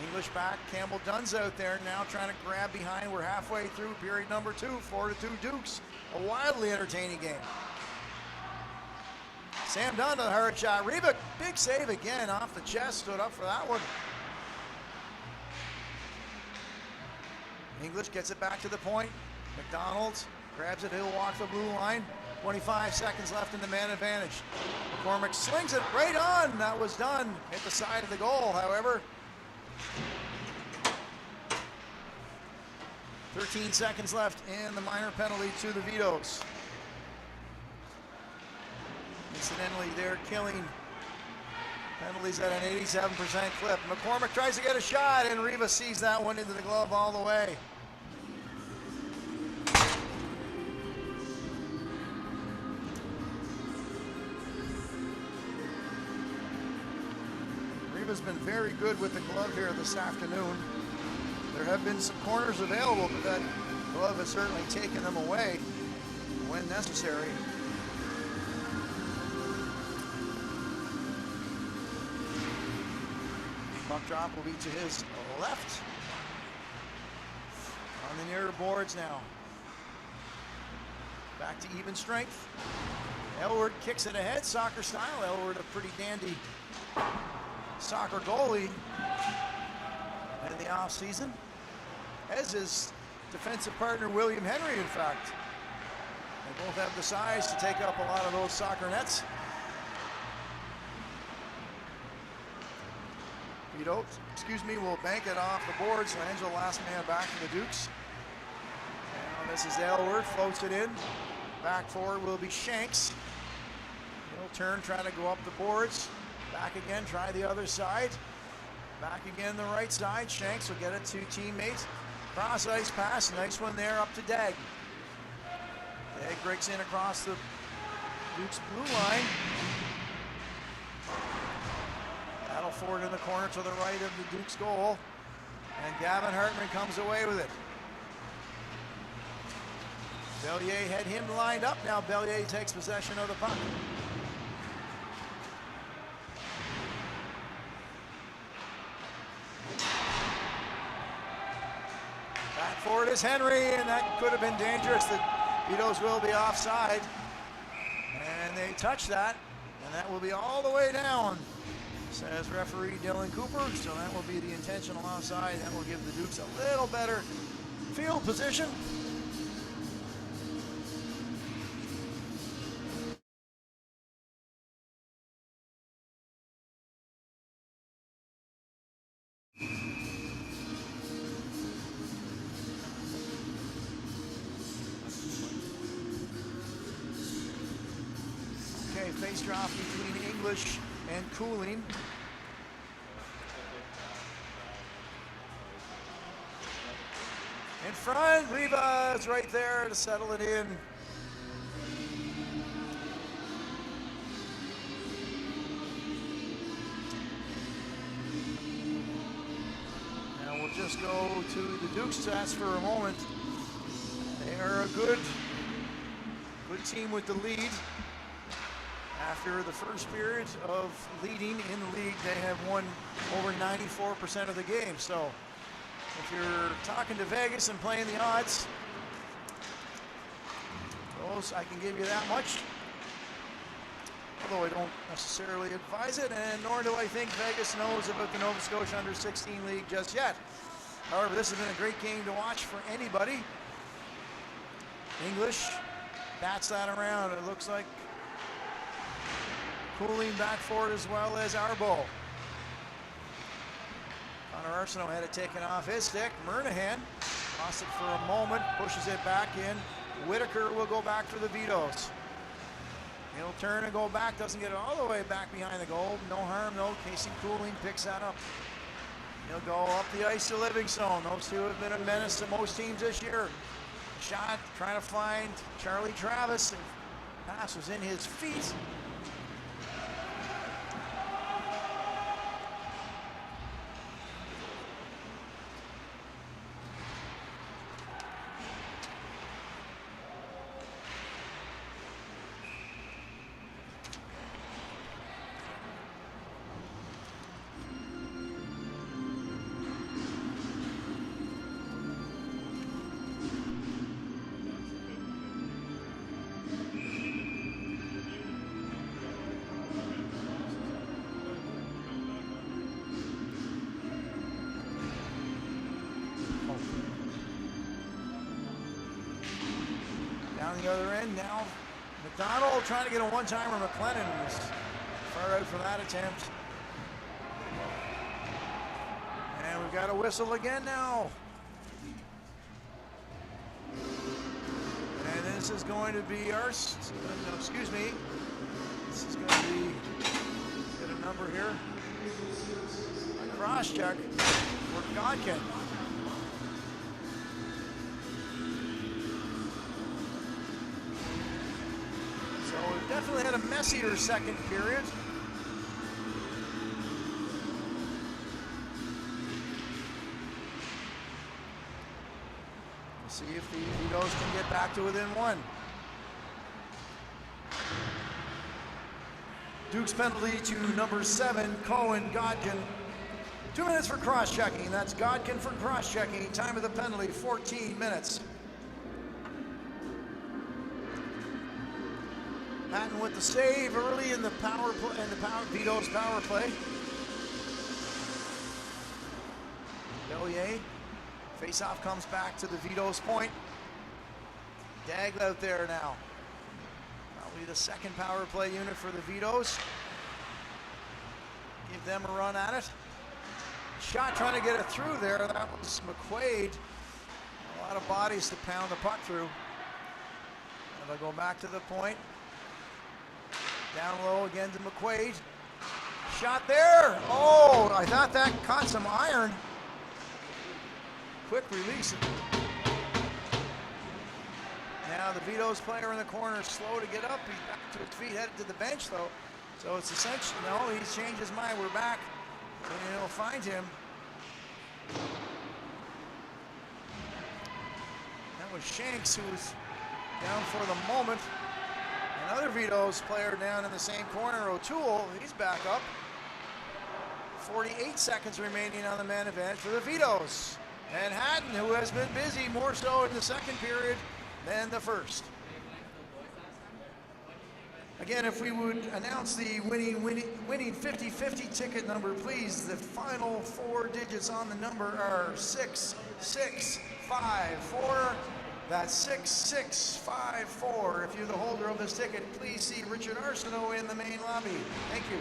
English back, Campbell Dunn's out there now trying to grab behind. We're halfway through period number 2, 4-2 Dukes. A wildly entertaining game. Sam Dunn to the hard shot. Reba, big save again off the chest, stood up for that one. English gets it back to the point. McDonald grabs it, he'll walk the blue line. 25 seconds left in the man advantage. McCormick slings it right on. That was done. Hit the side of the goal, however. 13 seconds left in the minor penalty to the Vitos. Incidentally, they're killing penalties at an 87% clip. McCormick tries to get a shot, and Riva sees that one into the glove all the way. Riva's been very good with the glove here this afternoon. There have been some corners available, but that glove has certainly taken them away when necessary. Puck drop will be to his left. On the near boards now. Back to even strength. Elward kicks it ahead, soccer style. Elward, a pretty dandy soccer goalie in the off season, as his defensive partner William Henry, in fact. They both have the size to take up a lot of those soccer nets. Vitos, will bank it off the boards. Angel, last man back for the Dukes. Now this is Elward, floats it in. Back forward will be Shanks. He'll turn, try to go up the boards. Back again, try the other side. Back again the right side. Shanks will get it to teammates. Cross ice pass, nice one there up to Dag. Dag breaks in across the Duke's blue line. Battle forward in the corner to the right of the Duke's goal. And Gavin Hartman comes away with it. Bellier had him lined up. Now Bellier takes possession of the puck. Back forward is Henry, and that could have been dangerous. The Vitos will be offside. And they touch that, and that will be all the way down, says referee Dylan Cooper. So that will be the intentional offside. That will give the Dukes a little better field position. Face drop between English and Cooling. In front, Riva is right there to settle it in. Now we'll just go to the Dukes test for a moment. They are a good team with the lead. After the first period of leading in the league, they have won over 94% of the game. So if you're talking to Vegas and playing the odds, those I can give you that much. although I don't necessarily advise it, and nor do I think Vegas knows about the Nova Scotia Under-16 League just yet. However, this has been a great game to watch for anybody. English bats that around. It looks like Cooling back forward as well as Arbo. Connor Arsenault had it taken off his stick. Murnahan lost it for a moment, pushes it back in. Whitaker will go back for the Vitos. He'll turn and go back, doesn't get it all the way back behind the goal. No harm though, Casey Cooling picks that up. He'll go up the ice to Livingstone. Those two have been a menace to most teams this year. Shot, trying to find Charlie Travis. The pass was in his feet. Down the other end now, McDonald trying to get a one-timer. McLennan was far out for that attempt. And we've got a whistle again now. And this is going to be our, no, excuse me. This is going to be, get a number here. A cross check for Godkin. So we've definitely had a messier second period. We'll see if the Vitos can get back to within one. Duke's penalty to number 7, Cohen Godkin. 2 minutes for cross-checking. That's Godkin for cross-checking. Time of the penalty, 14 minutes. Patton with the save early in the power play, Vitos power play. Bellier, face-off comes back to the Vitos point. Dagg out there now. Probably the second power play unit for the Vitos. Give them a run at it. Shot trying to get it through there. That was McQuaid. A lot of bodies to pound the puck through. And they'll go back to the point. Down low again to McQuaid. Shot there. Oh, I thought that caught some iron. Quick release. Now the Vitos player in the corner, slow to get up. He's back to his feet, headed to the bench though. So it's essentially, no, he's changed his mind. We're back. And he'll find him. That was Shanks, who was down for the moment. Another Vitos player down in the same corner, O'Toole, he's back up. 48 seconds remaining on the man advantage for the Vitos. And Hatton, who has been busy more so in the second period than the first. Again, if we would announce the winning 50-50 ticket number, please. The final 4 digits on the number are 6654. That's 6654. If you're the holder of this ticket, please see Richard Arsenault in the main lobby. Thank you.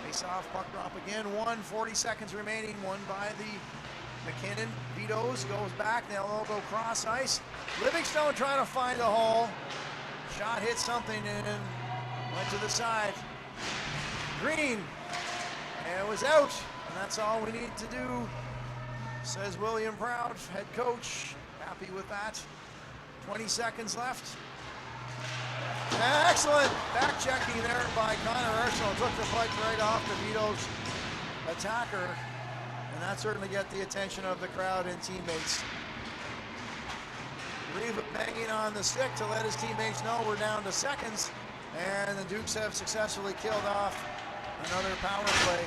Face-off, puck drop again. 40 seconds remaining. Won by the McKinnon. Vitos goes back. They'll all go cross ice. Livingstone trying to find a hole. Shot hit something and went to the side. Green. And it was out. And that's all we need to do, says William Proud, head coach. Happy with that. 20 seconds left. Excellent back checking there by Connor Arsenault. Took the puck right off the Vitos attacker. And that certainly got the attention of the crowd and teammates. Reeve banging on the stick to let his teammates know we're down to seconds. And the Dukes have successfully killed off another power play.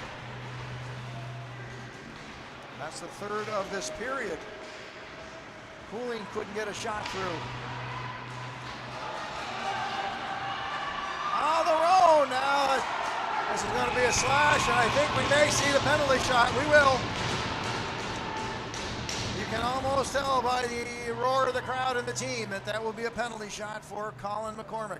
That's the third of this period. Cooling couldn't get a shot through. On the roll, Oh, now this is going to be a slash, and I think we may see the penalty shot. We will. You can almost tell by the roar of the crowd and the team that that will be a penalty shot for Colin McCormick.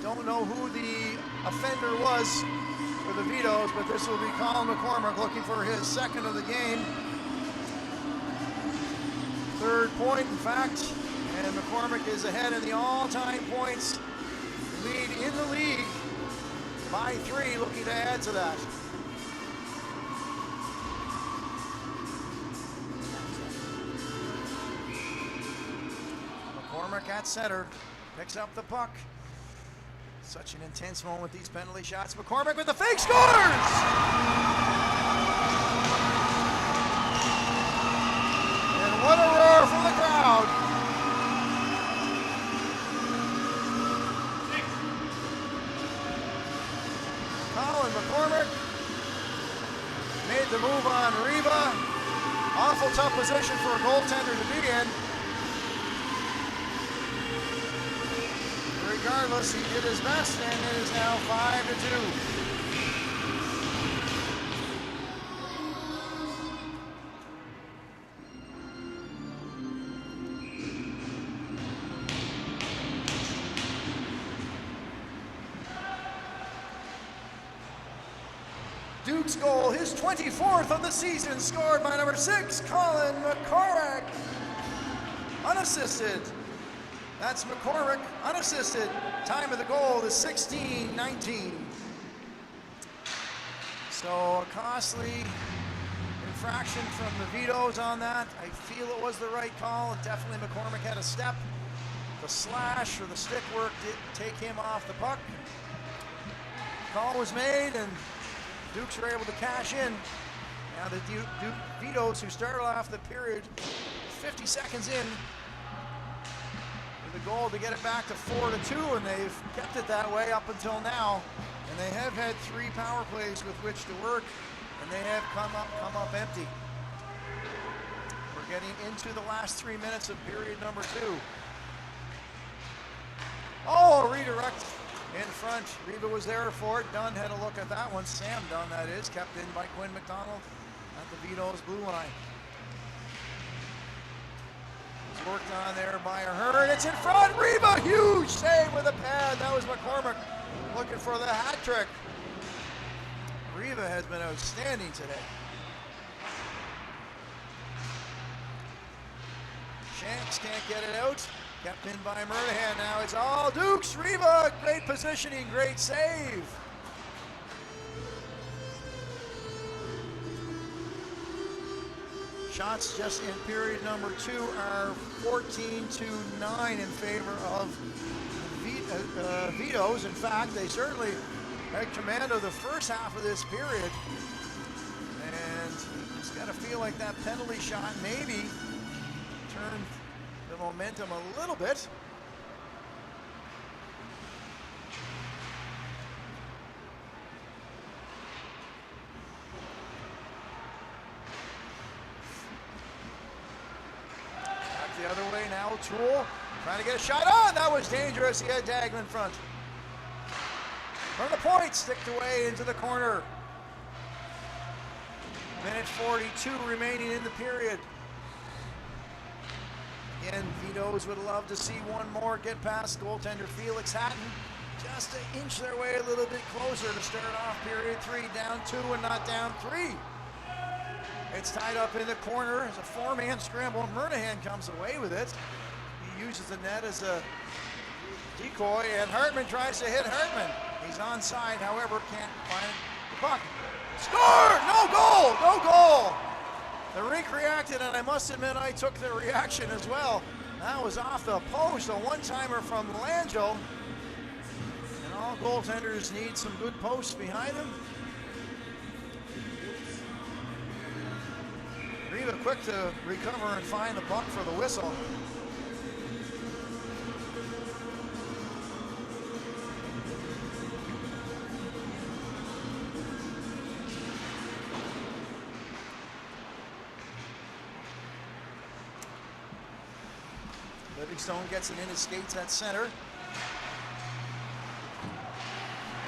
Don't know who the offender was for the Vitos, but this will be Colin McCormick looking for his second of the game. Third point, in fact, and McCormick is ahead in the all-time points lead in the league by 3, looking to add to that. McCormick at center, picks up the puck. Such an intense moment with these penalty shots. McCormick with the fake, scores! And what a roar from the crowd. Colin McCormick made the move on Reba. Awful tough position for a goaltender to be in. Regardless, he did his best, and it is now 5-2. Duke's goal, his 24th of the season, scored by number 6, Colin McCormick, unassisted. That's McCormick, unassisted. Time of the goal is 16:19. So a costly infraction from the Vitos on that. I feel it was the right call. Definitely McCormick had a step. The slash or the stick work did take him off the puck. Call was made, and Dukes were able to cash in. Now the Duke Vitos, who started off the period 50 seconds in, the goal to get it back to 4-2, and they've kept it that way up until now. And they have had 3 power plays with which to work, and they have come up empty. We're getting into the last 3 minutes of period number 2. Oh, a redirect in front. Reba was there for it. Dunn had a look at that one. Sam Dunn, that is, kept in by Quinn McDonald at the Vitos blue line. Worked on there by Ahern. It's in front. Reba, huge save with a pad. That was McCormick looking for the hat trick. Reba has been outstanding today. Shanks can't get it out. Kept in by Murnahan. Now it's all Dukes. Reba, great positioning, great save. Shots just in period number 2 are 14-9 in favor of Vitos. In fact, they certainly had command of the first half of this period. And it's got to feel like that penalty shot maybe turned the momentum a little bit. The other way now, Toole trying to get a shot on. That was dangerous. He had Dagman in front. From the point, sticked away into the corner. Minute 42 remaining in the period. Again, Vitos would love to see one more get past goaltender Felix Hatton. Just to inch their way a little bit closer to start off period 3. Down 2 and not down 3. It's tied up in the corner as a 4-man scramble. Murnahan comes away with it. He uses the net as a decoy, and Hartman tries to hit Hartman. He's onside, however, can't find the puck. Score! No goal! No goal! The rink reacted, and I must admit I took the reaction as well. That was off the post, a one-timer from Langell. And all goaltenders need some good posts behind them. Reba quick to recover and find the puck for the whistle. Livingstone gets it in his skates at center.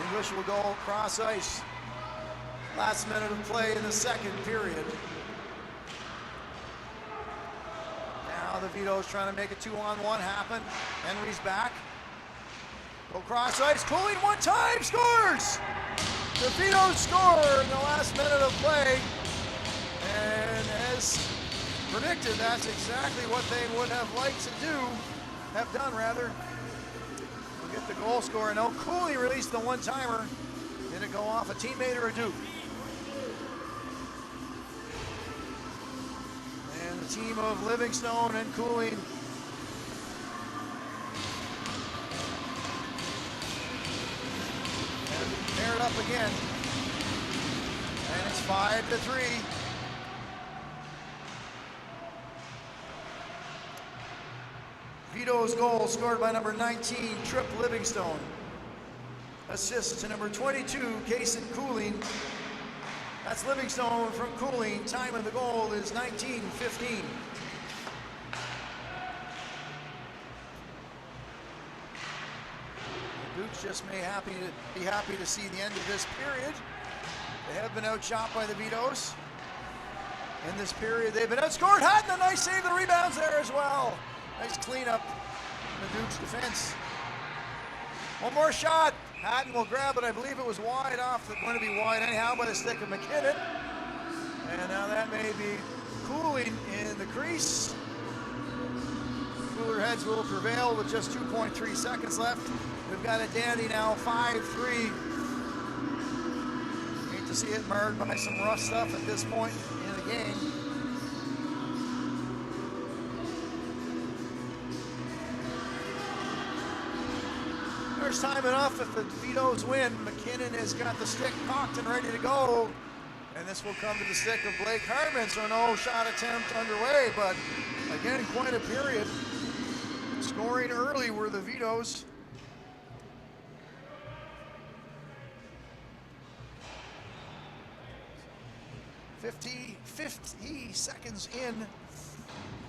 English will go cross ice. Last minute of play in the second period. Now the Vitos trying to make a 2-on-1 happen. Henry's back. Go cross ice. Cooling one time. Scores! The Vitos score in the last minute of play. And as predicted, that's exactly what they would have liked to do. Have done, rather. We'll get the goal scorer. No, Cooley released the one-timer. Did it go off a teammate or a Duke? And the team of Livingstone and Cooling paired up again. And it's 5-3. Vitos goal scored by number 19, Trip Livingstone. Assist to number 22, Kason Cooling. That's Livingstone from Cooling. Time of the goal is 19:15. The Dukes just may be happy to see the end of this period. They have been outshot by the Vitos. In this period, they've been outscored. Hatton, a nice save, the rebounds there as well. Nice cleanup in the Dukes defense. One more shot. Hatton will grab it. I believe it was wide off. Going to be wide anyhow by the stick of McKinnon. And now that may be Cooling in the crease. Cooler heads will prevail with just 2.3 seconds left. We've got a dandy now, 5-3. Hate to see it marred by some rough stuff at this point in the game. There's time enough if the Vitos win. McKinnon has got the stick cocked and ready to go. And this will come to the stick of Blake Hartman, so no shot attempt underway, but again, quite a period. Scoring early were the Vitos. Fifty seconds in.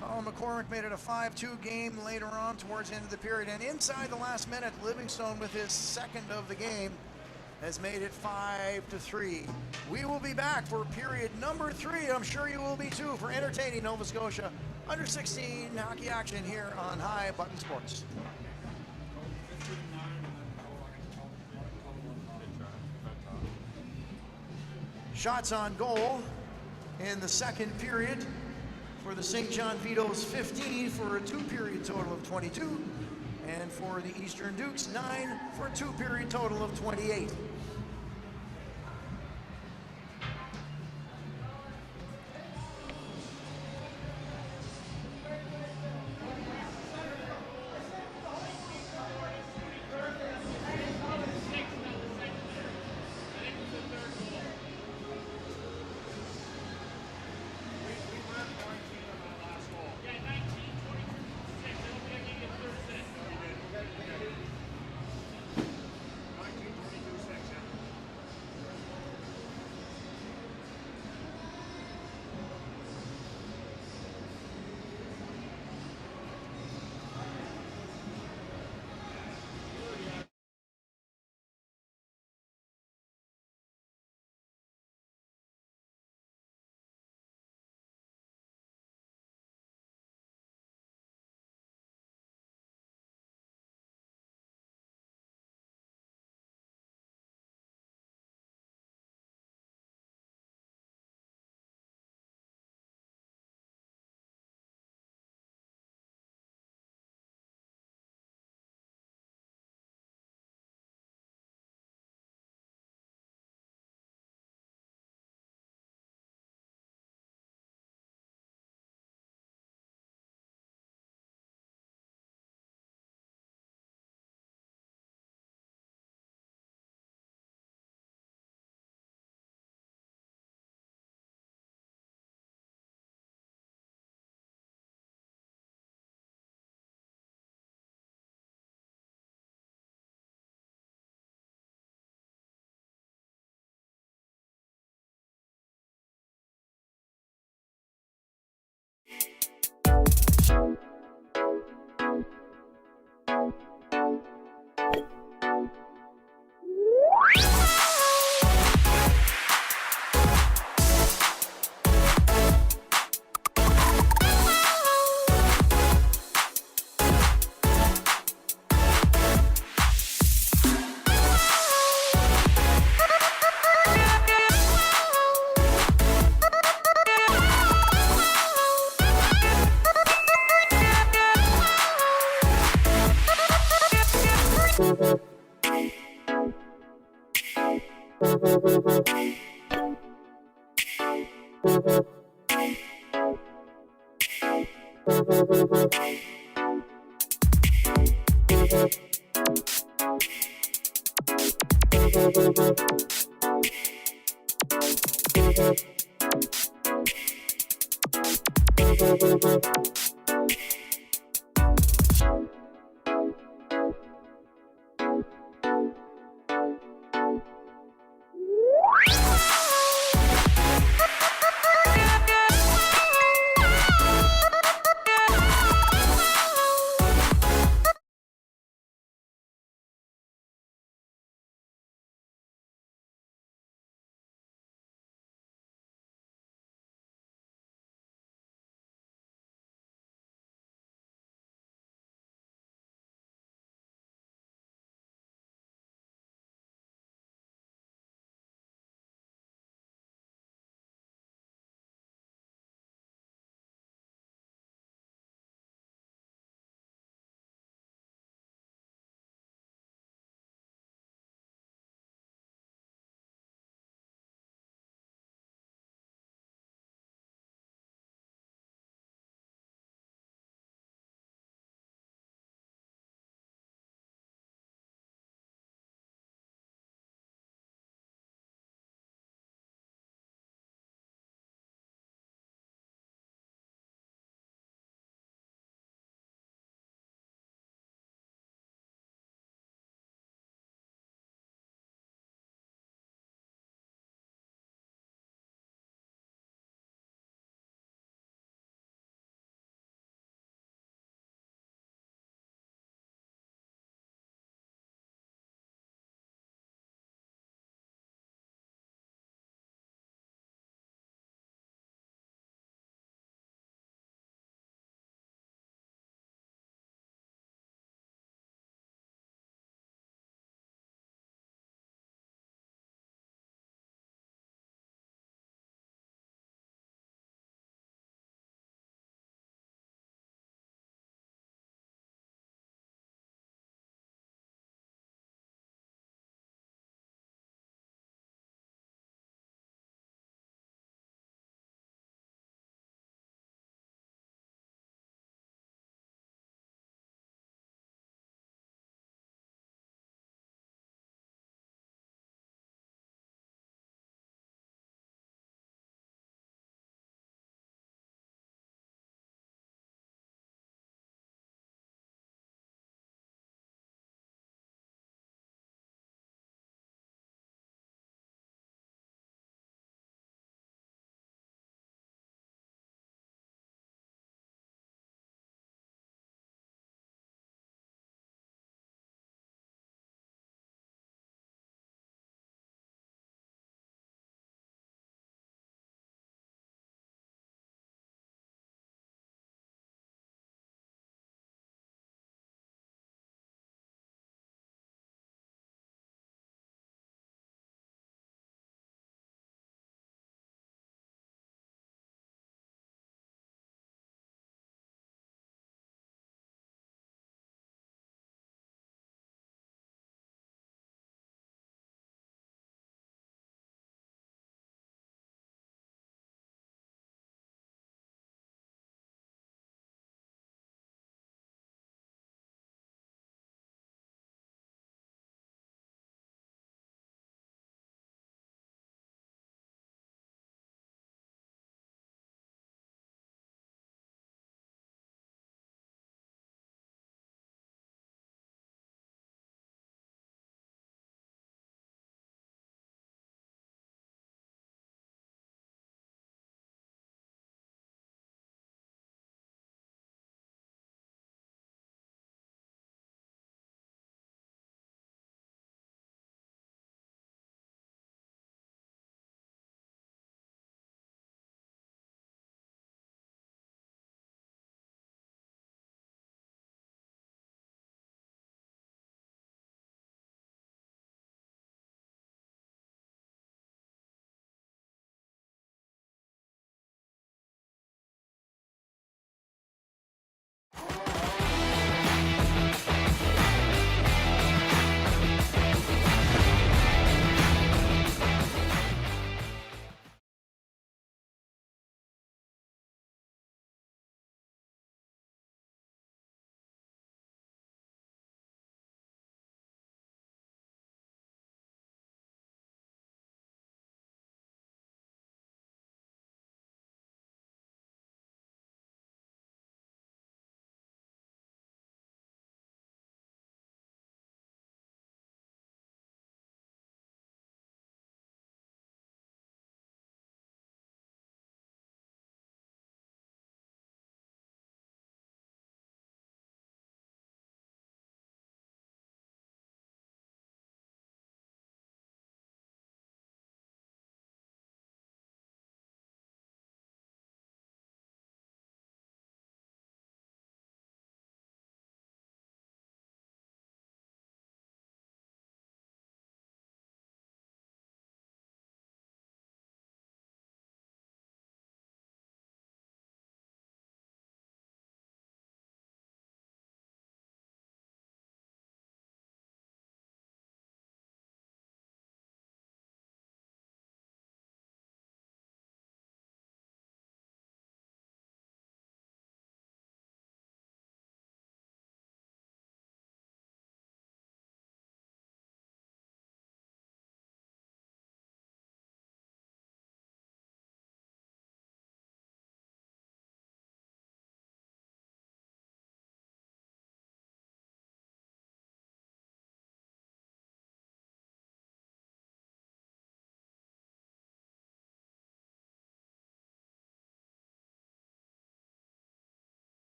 Colin McCormick made it a 5-2 game later on towards the end of the period. And inside the last minute, Livingstone with his second of the game has made it 5-3. We will be back for period number 3. I'm sure you will be too, for entertaining Nova Scotia under 16 hockey action here on High Button Sports. Shots on goal in the second period for the St. John Vitos, 15 for a 2-period total of 22, and for the Eastern Dukes, 9 for a 2-period total of 28.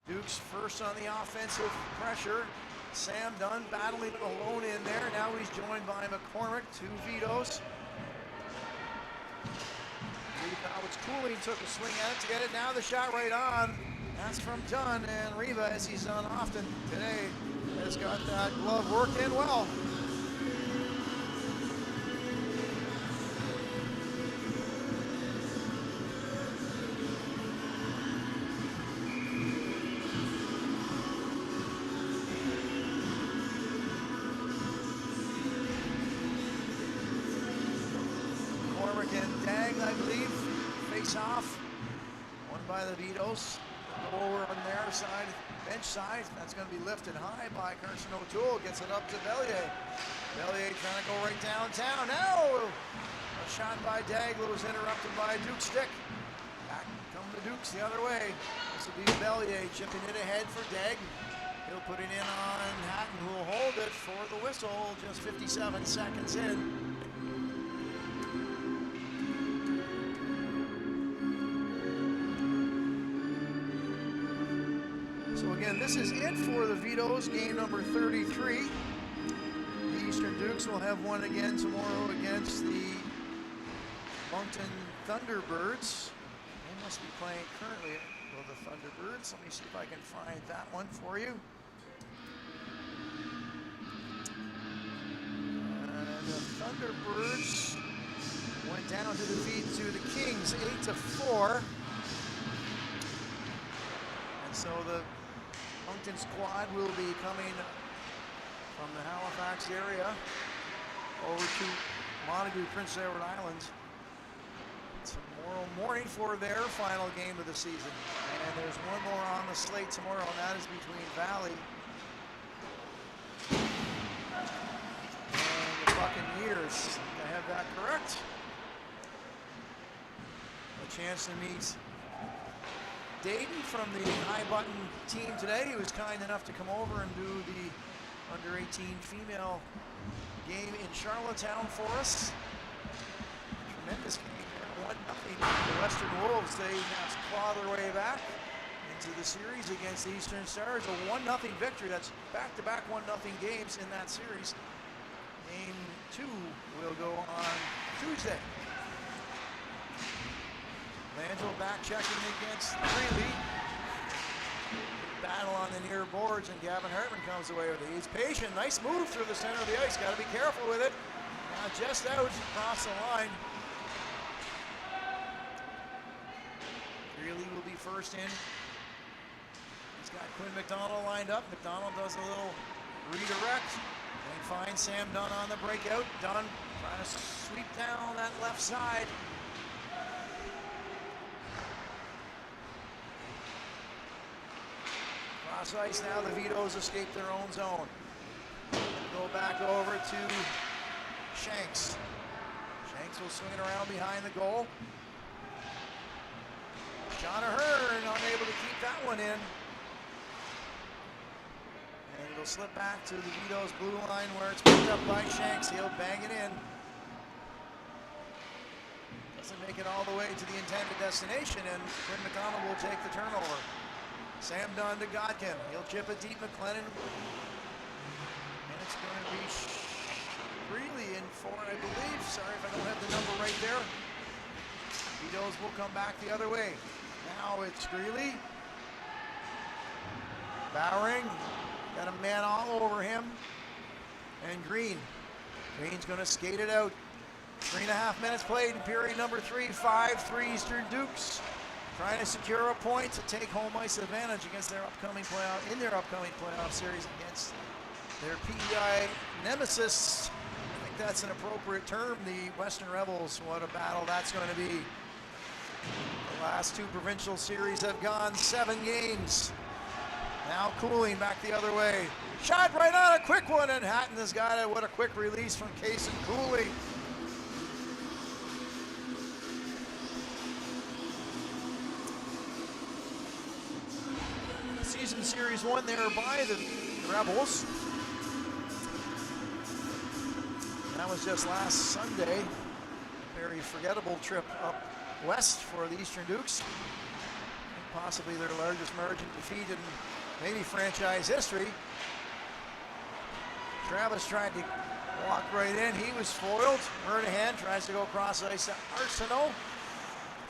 Dukes first on the offensive pressure. Sam Dunn battling alone in there. Now he's joined by McCormick, 2 Vitos. It's Cooley took a swing at it to get it. Now the shot right on. That's from Dunn, and Riva, as he's done often today, has got that glove worked in well. And Dag, I believe, face off. Won by the Vitos. Over on their side, bench side. That's going to be lifted high by Carson O'Toole. Gets it up to Bellier. Bellier trying to go right downtown. Now a shot by Dag was interrupted by Duke's stick. Back come the Dukes the other way. This will be Bellier chipping it ahead for Dag. He'll put it in on Hatton, who will hold it for the whistle just 57 seconds in. So again, this is it for the Vitos, game number 33. The Eastern Dukes will have one again tomorrow against the Moncton Thunderbirds. They must be playing currently with the Thunderbirds. Let me see if I can find that one for you. The Thunderbirds went down to defeat to the Kings 8-4. And so the Moncton squad will be coming from the Halifax area over to Montague, Prince Edward Island tomorrow morning for their final game of the season. And there's one more on the slate tomorrow, and that is between Valley and the Buccaneers. I have that correct. A chance to meet Dayton from the High Button team today. He was kind enough to come over and do the under-18 female game in Charlottetown for us. Tremendous game there, 1-0. The Western Wolves, they now claw their way back into the series against the Eastern Stars. A 1-0 victory. That's back-to-back 1-0 games in that series. Game 2 will go on Tuesday. Langell back checking against Greeley. Battle on the near boards, and Gavin Hartman comes away with it. He's patient. Nice move through the center of the ice. Got to be careful with it. Now just out across the line. Greeley will be first in. He's got Quinn McDonald lined up. McDonald does a little redirect. And finds Sam Dunn on the breakout. Dunn trying to sweep down that left side. Cross ice now, the Vitos escape their own zone. Go back over to Shanks. Shanks will swing it around behind the goal. John Ahern unable to keep that one in. And it'll slip back to the Vitos blue line where it's picked up by Shanks. He'll bang it in. Doesn't make it all the way to the intended destination, and Quinn McDonald will take the turnover. Sam Dunn to Godkin. He'll chip it deep. McLennan. And it's going to be Greeley in for, I believe. Sorry if I don't have the number right there. Vitos will come back the other way. Now it's Greeley. Bowering. Got a man all over him. And Green. Green's going to skate it out. 3.5 minutes played in period number 3. 5-3 Eastern Dukes. Trying to secure a point to take home ice advantage against their upcoming playoff series against their PEI nemesis. I think that's an appropriate term, the Western Rebels. What a battle that's going to be. The last 2 provincial series have gone 7 games. Now Cooling back the other way. Shot right on, a quick one, and Hatton has got it. What a quick release from Case and Cooley. Season Series 1 there by the Rebels. That was just last Sunday. A very forgettable trip up west for the Eastern Dukes. possibly their largest margin defeat in maybe franchise history. Travis tried to walk right in. He was foiled. Murnahan tries to go cross ice to Arsenault.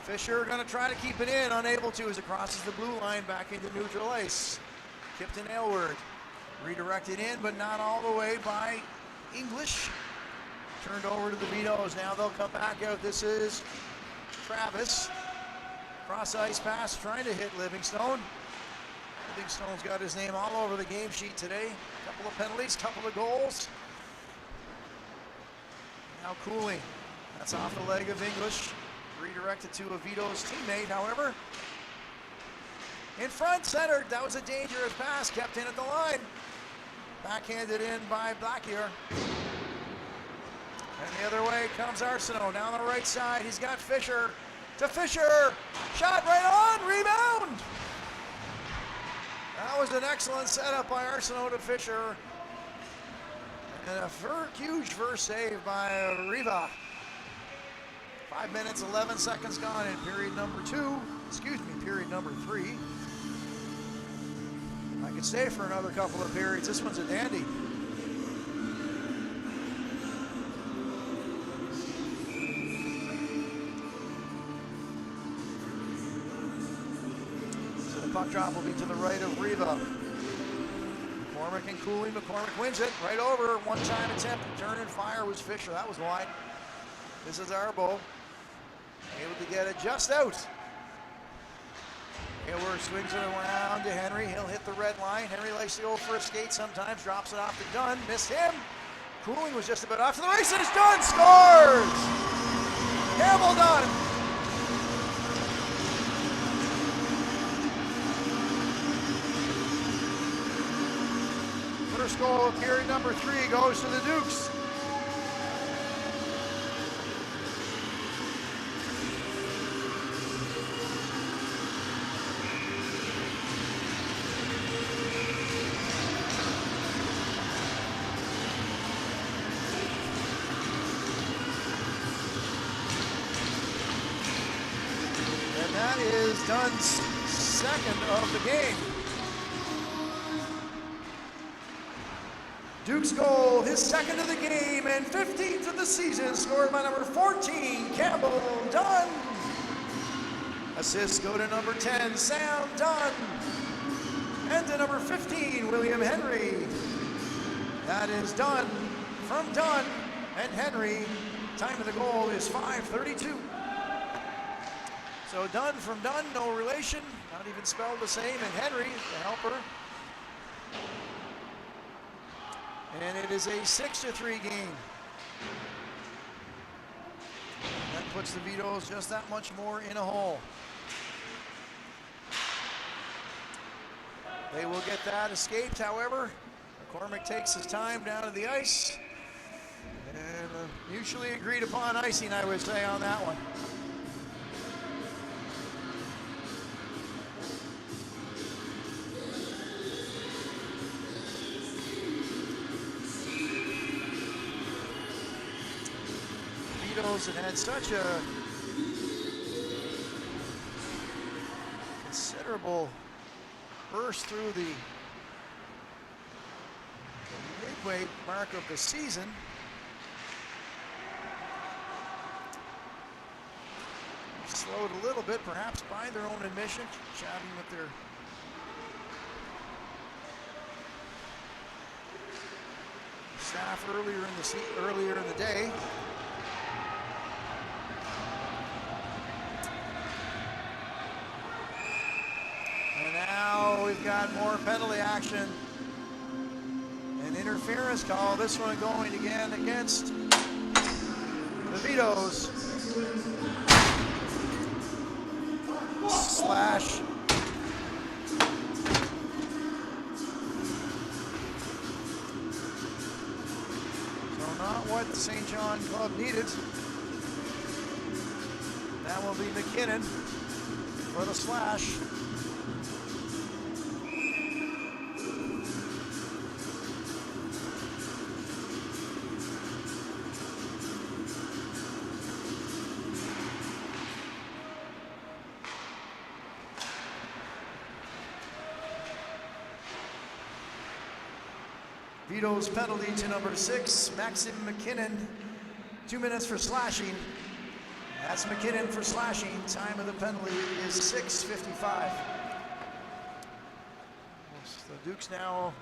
Fisher going to try to keep it in, unable to as it crosses the blue line back into neutral ice. Kipton Aylward redirected in, but not all the way by English. Turned over to the Vitos. Now they'll come back out. This is Travis. Cross ice pass trying to hit Livingstone. Livingstone's got his name all over the game sheet today. Couple of penalties, couple of goals. Now Cooling. That's off the leg of English. Redirected to a Vitos teammate, however. In front, centered. That was a dangerous pass. Kept in at the line. Backhanded in by Blackier. And the other way comes Arsenault. Down the right side, he's got Fisher. To Fisher. Shot right on. Rebound. That was an excellent setup by Arsenault to Fisher. And a huge first save by Riva. 5 minutes, 11 seconds gone in period number 3. I could stay for another couple of periods. This one's a dandy. So the puck drop will be to the right of Riva. McCormick and Cooling. McCormick wins it right over. One-time attempt to turn and fire was Fisher. That was wide. This is Arbo. Able to get it just out. Aylward swings it around to Henry. He'll hit the red line. Henry likes to go for a skate sometimes. Drops it off to Dunn. Missed him. Cooling was just about off to the races. Dunn scores! Campbell Dunn. First goal of period number 3 goes to the Dukes. That is Dunn's second of the game. Duke's goal, his second of the game and 15th of the season, scored by number 14, Campbell Dunn. Assists go to number 10, Sam Dunn. And to number 15, William Henry. That is Dunn from Dunn and Henry. Time of the goal is 5:32. So Dunn from Dunn, no relation, not even spelled the same, and Henry, the helper. And it is a 6-3 game. That puts the Vitos just that much more in a hole. They will get that escaped, however. McCormick takes his time down to the ice. And mutually agreed upon icing, I would say, on that one. It had such a considerable burst through the midway mark of the season. Slowed a little bit, perhaps by their own admission, chatting with their staff earlier in the day. Now we've got more penalty action. An interference call. This one going again against the Vitos. Slash. So not what the St. John Club needed. That will be McKinnon for the slash. Vitos penalty to number 6, Maxim McKinnon. 2 minutes for slashing. That's McKinnon for slashing. Time of the penalty is 6:55. The Dukes now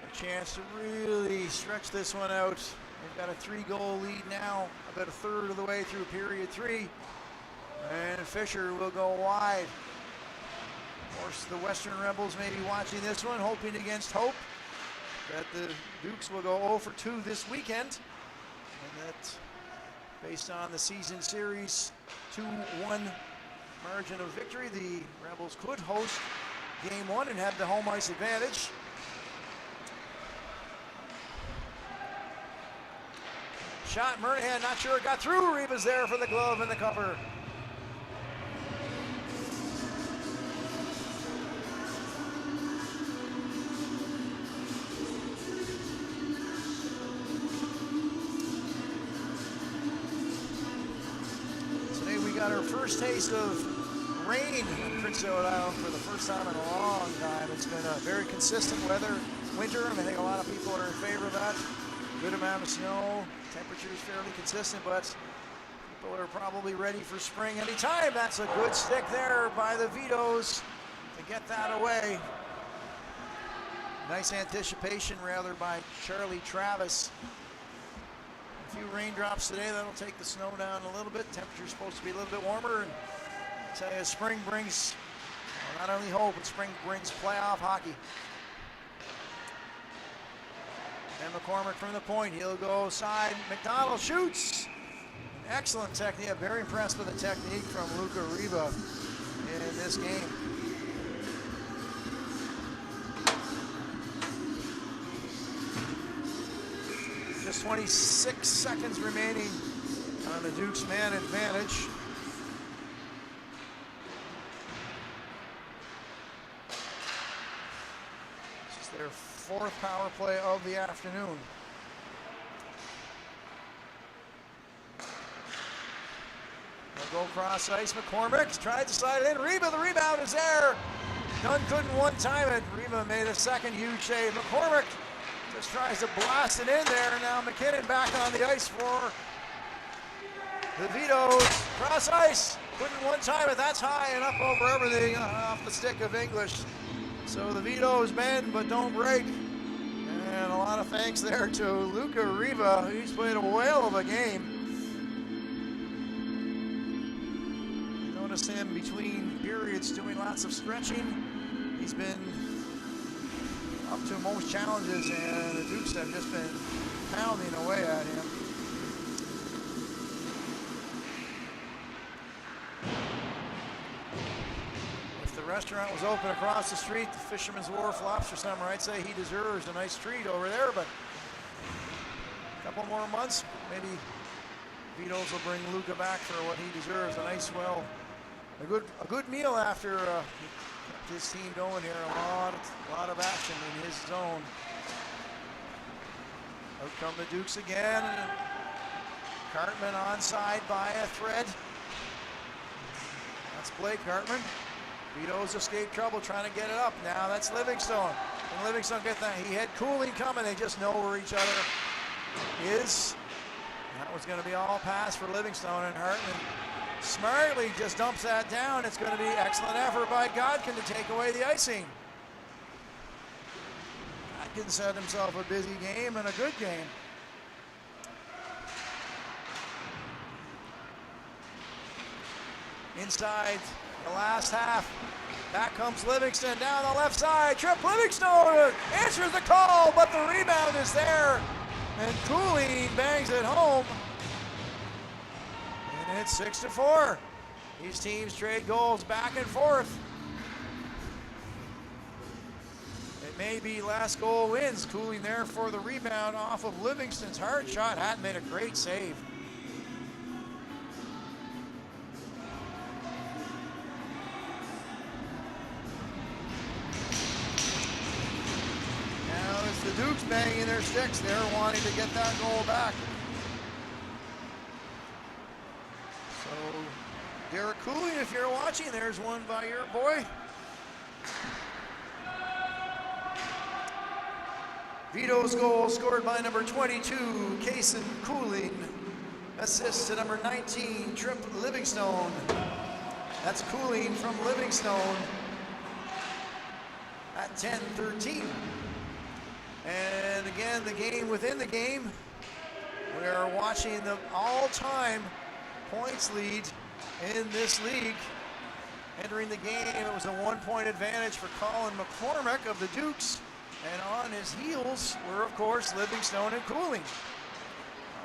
a chance to really stretch this one out. They've got a 3-goal lead now, about a third of the way through period 3. And Fisher will go wide. Of course, the Western Rebels may be watching this one, hoping against hope that the Dukes will go 0 for 2 this weekend. And that, based on the season series 2-1 margin of victory, the Rebels could host game 1 and have the home ice advantage. Shot, Murnahan, not sure it got through. Reba's there for the glove and the cover. Today we got our first taste of rain in Prince Edward Island for the first time in a long time. It's been a very consistent weather winter, and I think a lot of people are in favor of that. Good amount of snow, temperatures fairly consistent, but people are probably ready for spring anytime. That's a good stick there by the Vitos to get that away. Nice anticipation rather by Charlie Travis. A few raindrops today, that'll take the snow down a little bit. Temperature's supposed to be a little bit warmer, and I tell you, spring brings not only hope, but spring brings playoff hockey. And McCormick from the point, he'll go side. McDonald shoots. Excellent technique. I'm very impressed with the technique from Luca Riva in this game. Just 26 seconds remaining on the Dukes man advantage. This is their 4th power play of the afternoon. They'll go cross ice. McCormick tried to slide it in. Reba, the rebound is there. Dunn couldn't one time it. Reba made a second huge save. McCormick just tries to blast it in there. Now McKinnon back on the ice for the Vitos. Cross ice. Couldn't one time it. That's high and up over everything off the stick of English. So the Vitos bend but don't break. And a lot of thanks there to Luca Riva. He's played a whale of a game. You notice him between periods doing lots of stretching. He's been up to most challenges, and the Dukes have just been pounding away at him. If the restaurant was open across the street, the Fisherman's Wharf Lobster Summer, I'd say he deserves a nice treat over there, but a couple more months, maybe Vitos will bring Luca back for what he deserves, a nice, well, a good meal after kept his team going here. A lot of action in his zone. Out come the Dukes again. Cartman onside by a thread. That's Blake Cartman. Vitos escaped trouble trying to get it up. Now that's Livingstone. And Livingstone get that. He had Cooling coming. They just know where each other is. That was going to be all pass for Livingstone, and Hartman smartly just dumps that down. It's going to be excellent effort by Godkin to take away the icing. Godkin set himself a busy game and a good game. Inside the last half. Back comes Livingston down the left side. Trip Livingstone answers the call, but the rebound is there. And Cooling bangs it home. And it's 6-4. These teams trade goals back and forth. It may be last goal wins. Cooling there for the rebound off of Livingston's hard shot. Hatton made a great save. Now it's the Dukes banging their sticks. They're wanting to get that goal back. So Derek Cooling, if you're watching, there's one by your boy. Vitos goal scored by number 22, Kason Cooling. Assist to number 19, Trip Livingstone. That's Cooling from Livingstone at 10-13. And again, the game within the game. We are watching the all-time points lead in this league. Entering the game, it was a 1-point advantage for Colin McCormick of the Dukes. And on his heels were, of course, Livingstone and Cooling.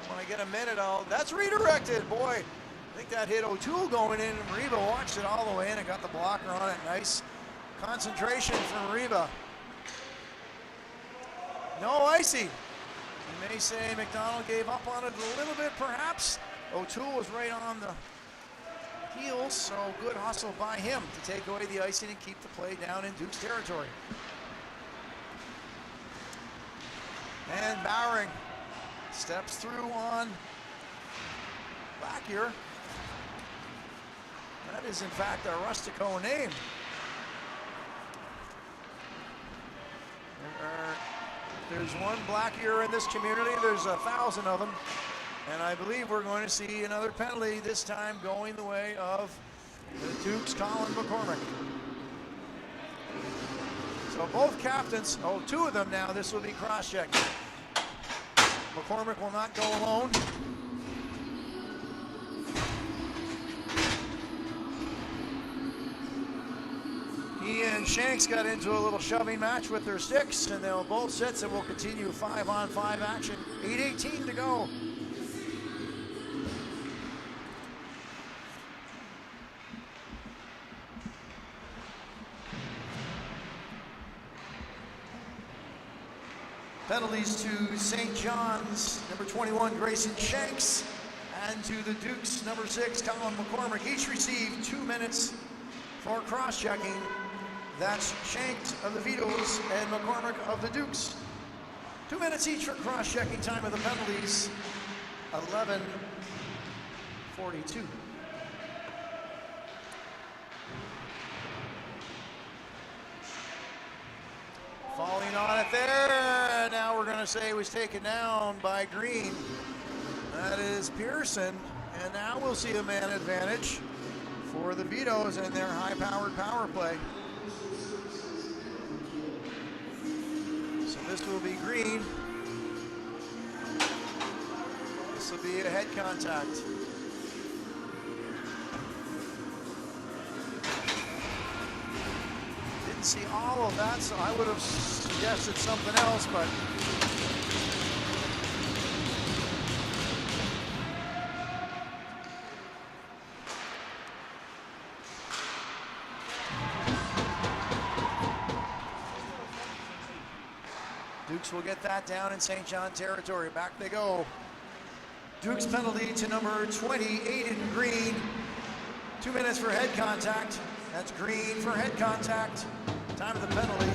When I get a minute, that's redirected. Boy, I think that hit O'Toole going in, and Reba watched it all the way in and got the blocker on it. Nice concentration from Reba. No icy. You may say McDonald gave up on it a little bit, perhaps. O'Toole was right on the heels, so good hustle by him to take away the icing and keep the play down in Duke's territory. And Bowering steps through on Blackyer. That is, in fact, a Rustico name. There's one Blackyer in this community. There's 1,000 of them. And I believe we're going to see another penalty, this time going the way of the Duke's Colin McCormick. So both captains, two of them now, this will be cross-checked. McCormick will not go alone. He and Shanks got into a little shoving match with their sticks, and they'll both sets and will continue 5-on-5 action. 8:18 to go. Penalties to St. John's, number 21, Grayson Shanks, and to the Dukes, number 6, Colin McCormick. Each received 2 minutes for cross-checking. That's Shanks of the Vitos and McCormick of the Dukes. 2 minutes each for cross-checking. Time of the penalties, 11:42. Falling on it there. Now we're going to say he was taken down by Green. That is Pearson. And now we'll see a man advantage for the Vitos and their high-powered power play. So this will be Green. This will be a head contact. See all of that, so I would have suggested something else, but Dukes will get that down in St. John territory. Back they go. Dukes penalty to number 20, Aiden Green. 2 minutes for head contact. That's Green for head contact. Time of the penalty,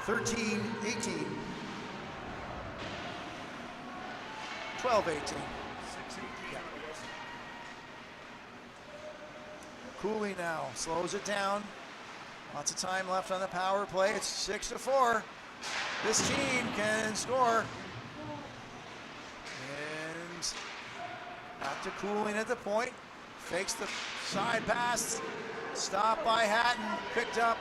13-18. 12-18. Yeah. Cooling now, slows it down. Lots of time left on the power play. It's 6-4. This team can score. And back to Cooling at the point. Fakes the side pass. Stopped by Hatton, picked up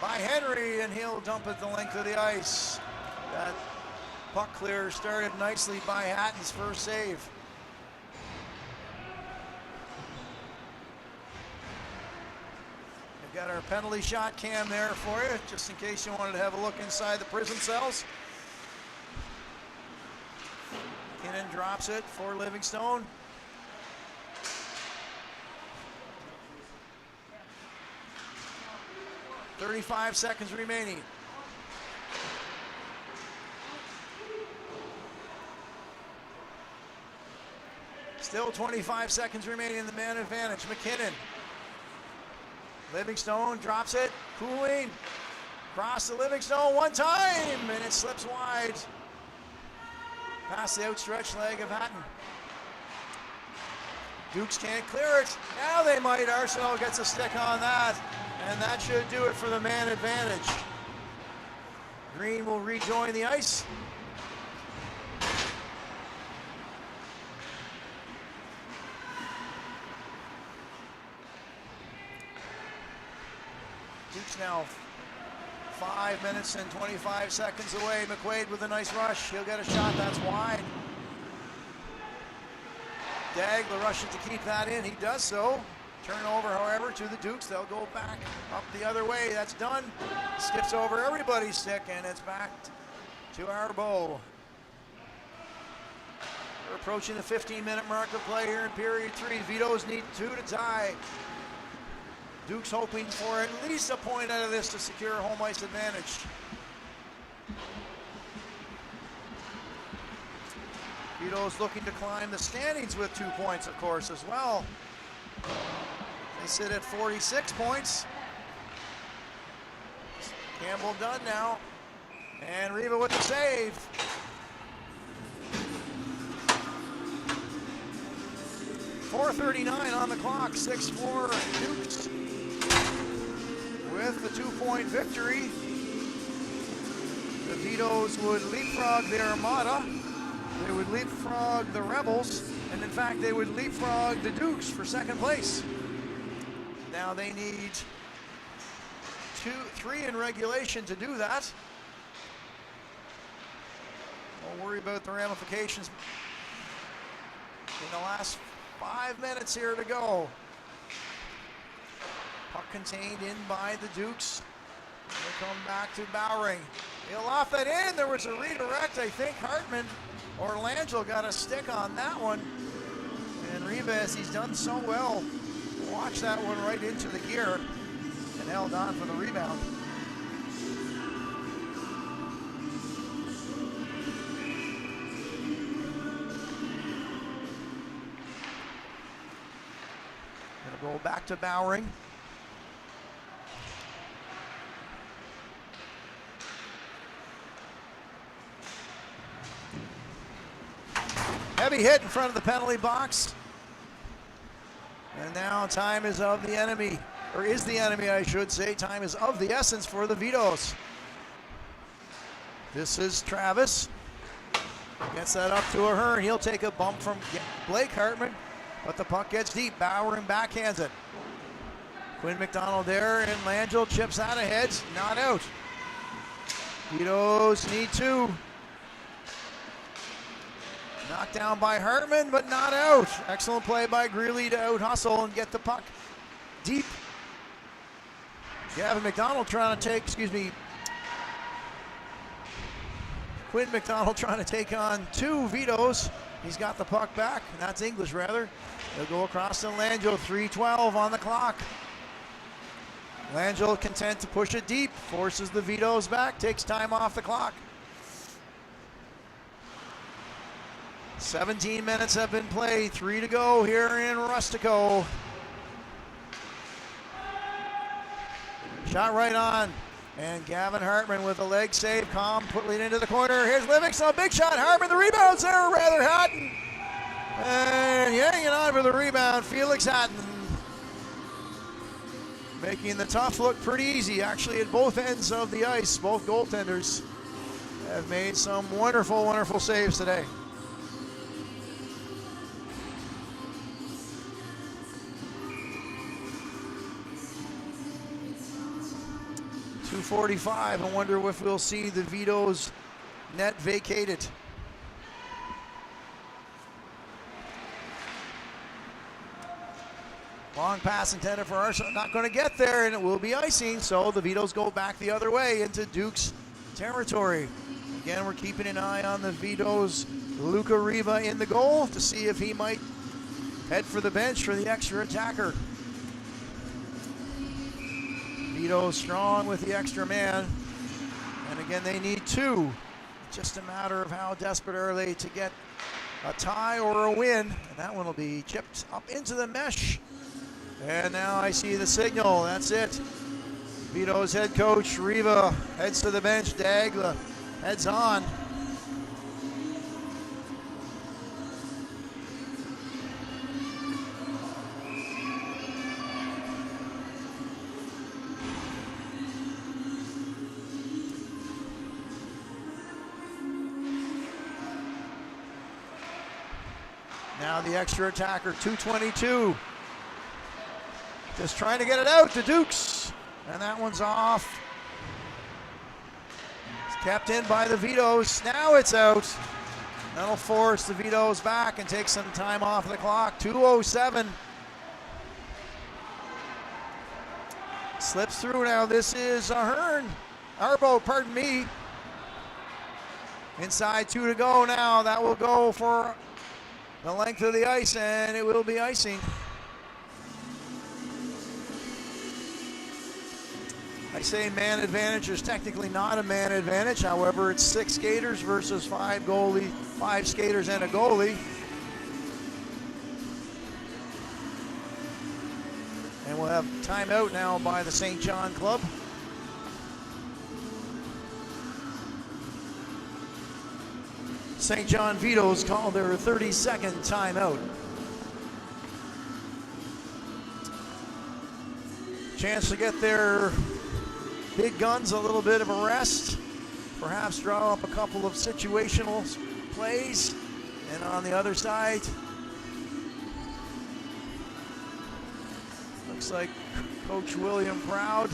by Henry, and he'll dump it the length of the ice. That puck clear started nicely by Hatton's first save. We've got our penalty shot cam there for you, just in case you wanted to have a look inside the prison cells. McKinnon drops it for Livingstone. .35 seconds remaining. Still 25 seconds remaining in the man advantage. McKinnon. Livingstone drops it. Cooling. Cross to Livingstone one time, and it slips wide. Past the outstretched leg of Hatton. Dukes can't clear it. Now they might. Arsenault gets a stick on that. And that should do it for the man advantage. Green will rejoin the ice. Dukes now 5 minutes and 25 seconds away. McQuaid with a nice rush. He'll get a shot. That's wide. Daigle rushes to keep that in. He does so. Turnover, however, to the Dukes. They'll go back up the other way. That's done. Skips over everybody's stick, and it's back to our bow. We're approaching the 15-minute mark of play here in period 3. Vitos need 2 to tie. Dukes hoping for at least a point out of this to secure home ice advantage. Vitos looking to climb the standings with 2 points, of course, as well. They sit at 46 points. Campbell done now. And Riva with the save. .439 on the clock, 6-4 Dukes. With the 2-point victory, the Vitos would leapfrog their Armada. They would leapfrog the Rebels, and in fact, they would leapfrog the Dukes for second place. Now they need 3 in regulation to do that. Don't worry about the ramifications in the last 5 minutes here to go. Puck contained in by the Dukes. They come back to Bowering. He'll off that in. There was a redirect. I think Hartman or Langell got a stick on that one. And Rivas, he's done so well. Watch that one right into the gear and held on for the rebound. Gonna go back to Bowering. Heavy hit in front of the penalty box. And now time is of the enemy, or is the enemy, I should say. Time is of the essence for the Vitos. This is Travis. Gets that up to Ahern. He'll take a bump from Blake Hartman, but the puck gets deep. Bowering backhands it. Quinn McDonald there, and Langell chips out ahead. Not out. Vitos need 2. Knocked down by Hartman, but not out. Excellent play by Greeley to out hustle and get the puck deep. Gavin McDonald trying to take, Quinn McDonald trying to take on 2 Vitos. He's got the puck back. That's English, rather. They'll go across to Langell. 3:12 on the clock. Langell content to push it deep. Forces the Vitos back. Takes time off the clock. 17 minutes have been played, 3 to go here in Rustico. Shot right on, and Gavin Hartman with a leg save, putting it into the corner. Here's Livingston, big shot. Hartman, the rebound's there, rather Hatton. And hanging on for the rebound, Felix Hatton. Making the tough look pretty easy, actually, at both ends of the ice. Both goaltenders have made some wonderful, wonderful saves today. 2:45. I wonder if we'll see the Vitos net vacated. Long pass intended for Arson, not going to get there, and it will be icing, so the Vitos go back the other way into Duke's territory. Again, we're keeping an eye on the Vitos. Luca Riva in the goal to see if he might head for the bench for the extra attacker. Vitos strong with the extra man, and again they need 2. Just a matter of how desperate are they to get a tie or a win, and that one will be chipped up into the mesh. And now I see the signal. That's it. Vitos head coach Riva heads to the bench. Daigle heads on. Now the extra attacker, 222. Just trying to get it out to Dukes. And that one's off. It's kept in by the Vitos. Now it's out. That'll force the Vitos back and take some time off the clock. 2:07. Slips through now. This is Arbo, pardon me. Inside 2 to go now. That will go for the length of the ice, and it will be icing. I say man advantage. There's technically not a man advantage. However, it's 6 skaters versus 5 skaters and a goalie. And we'll have timeout now by the St. John Club. St. John Vitos called their 32nd timeout. Chance to get their big guns a little bit of a rest. Perhaps draw up a couple of situational plays. And on the other side, looks like Coach William Proud,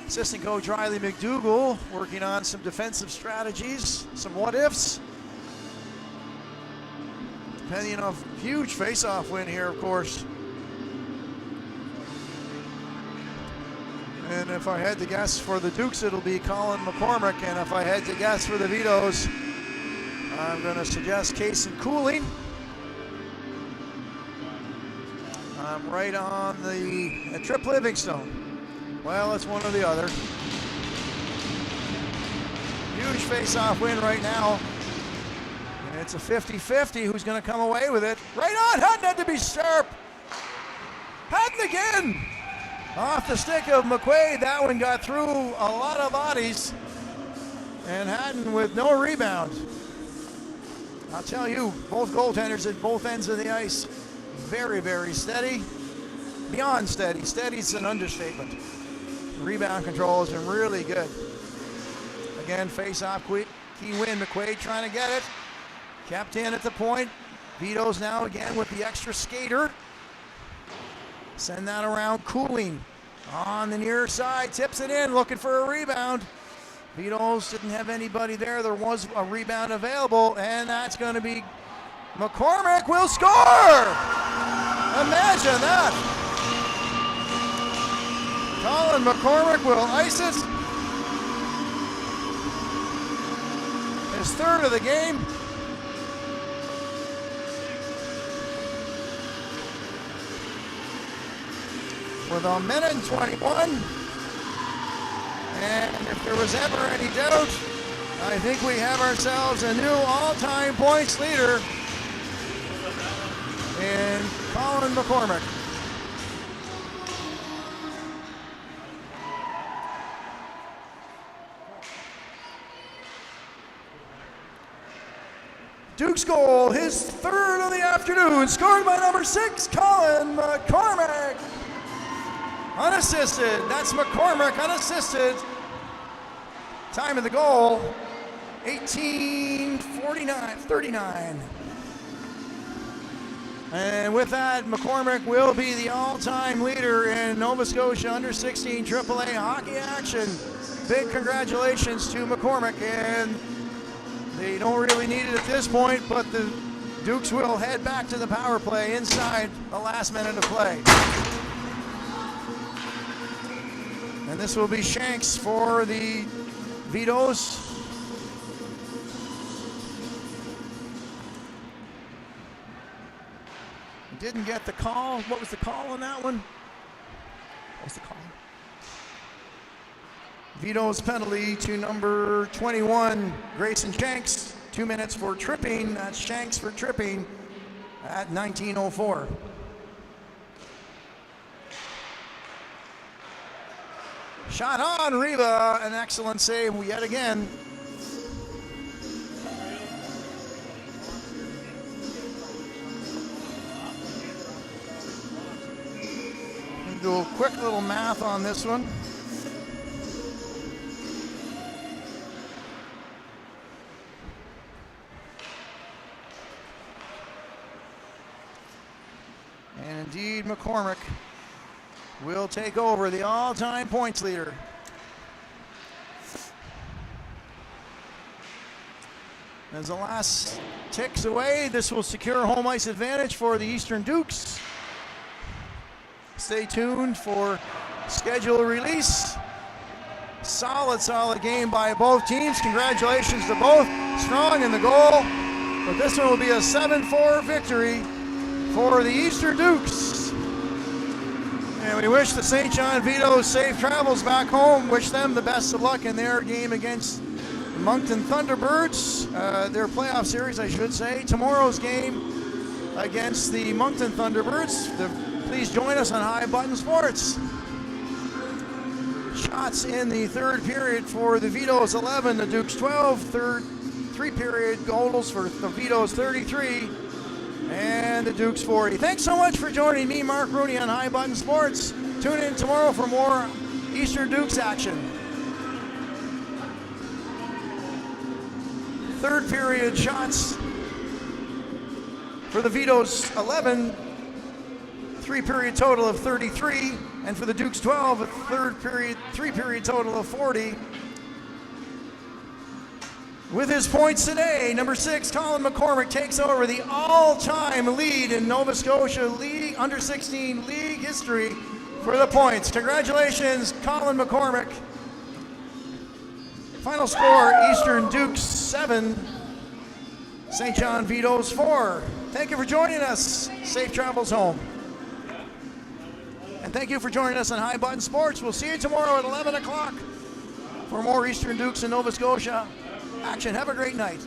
Assistant Coach Riley McDougall working on some defensive strategies, some what-ifs. Depending on a huge face-off win here, of course. And if I had to guess for the Dukes, it'll be Colin McCormick. And if I had to guess for the Vitos, I'm going to suggest Kason Cooling. I'm right on the Trip Livingstone. Well, it's one or the other. Huge face-off win right now. And it's a 50-50. Who's going to come away with it? Right on! Hutton had to be sharp. Hutton again! Off the stick of McQuaid. That one got through a lot of bodies. And Hutton with no rebound. I'll tell you, both goaltenders at both ends of the ice. Very, very steady. Beyond steady. Steady's an understatement. Rebound control has been really good. Again, face-off key win. McQuaid trying to get it. Kept in at the point. Vitos now again with the extra skater. Send that around. Cooling on the near side. Tips it in. Looking for a rebound. Vitos didn't have anybody there. There was a rebound available. And that's going to be McCormick will score. Imagine that. Colin McCormick will ice it. His third of the game. With a minute and 21. And if there was ever any doubt, I think we have ourselves a new all-time points leader in Colin McCormick. Duke's goal, his third of the afternoon, scored by number 6, Colin McCormick. Unassisted, that's McCormick, unassisted. Time of the goal, 18:49:39. And with that, McCormick will be the all-time leader in Nova Scotia under-16 AAA hockey action. Big congratulations to McCormick, and they don't really need it at this point, but the Dukes will head back to the power play inside the last minute of play. And this will be Shanks for the Vitos. Didn't get the call. What was the call on that one? What was the call? Vitos penalty to number 21, Grayson Shanks. 2 minutes for tripping. That's Shanks for tripping at 19:04. Shot on Riva, an excellent save yet again. Do a quick little math on this one. indeed McCormick will take over, the all-time points leader. As the last ticks away, this will secure home ice advantage for the Eastern Dukes. Stay tuned for schedule release. Solid game by both teams. Congratulations to both. Strong in the goal. But this one will be a 7-4 victory for the Eastern Dukes. And we wish the St. John Vitos safe travels back home. Wish them the best of luck in their game against the Moncton Thunderbirds. Their playoff series, I should say. Tomorrow's game against the Moncton Thunderbirds. Please join us on High Button Sports. Shots in the third period for the Vitos 11, the Dukes 12. Three-period goals for the Vitos 33 and the Dukes 40. Thanks so much for joining me, Mark Rooney, on High Button Sports. Tune in tomorrow for more Eastern Dukes action. Third period shots for the Vitos 11. Three-period total of 33, and for the Dukes 12, a three-period total of 40. With his points today, number 6, Colin McCormick takes over the all-time lead in Nova Scotia League Under-16 League history for the points. Congratulations, Colin McCormick. Final score, Eastern Dukes 7, St. John Vitos 4. Thank you for joining us. Safe travels home. And thank you for joining us on High Button Sports. We'll see you tomorrow at 11 o'clock for more Eastern Dukes and Nova Scotia action. Have a great night.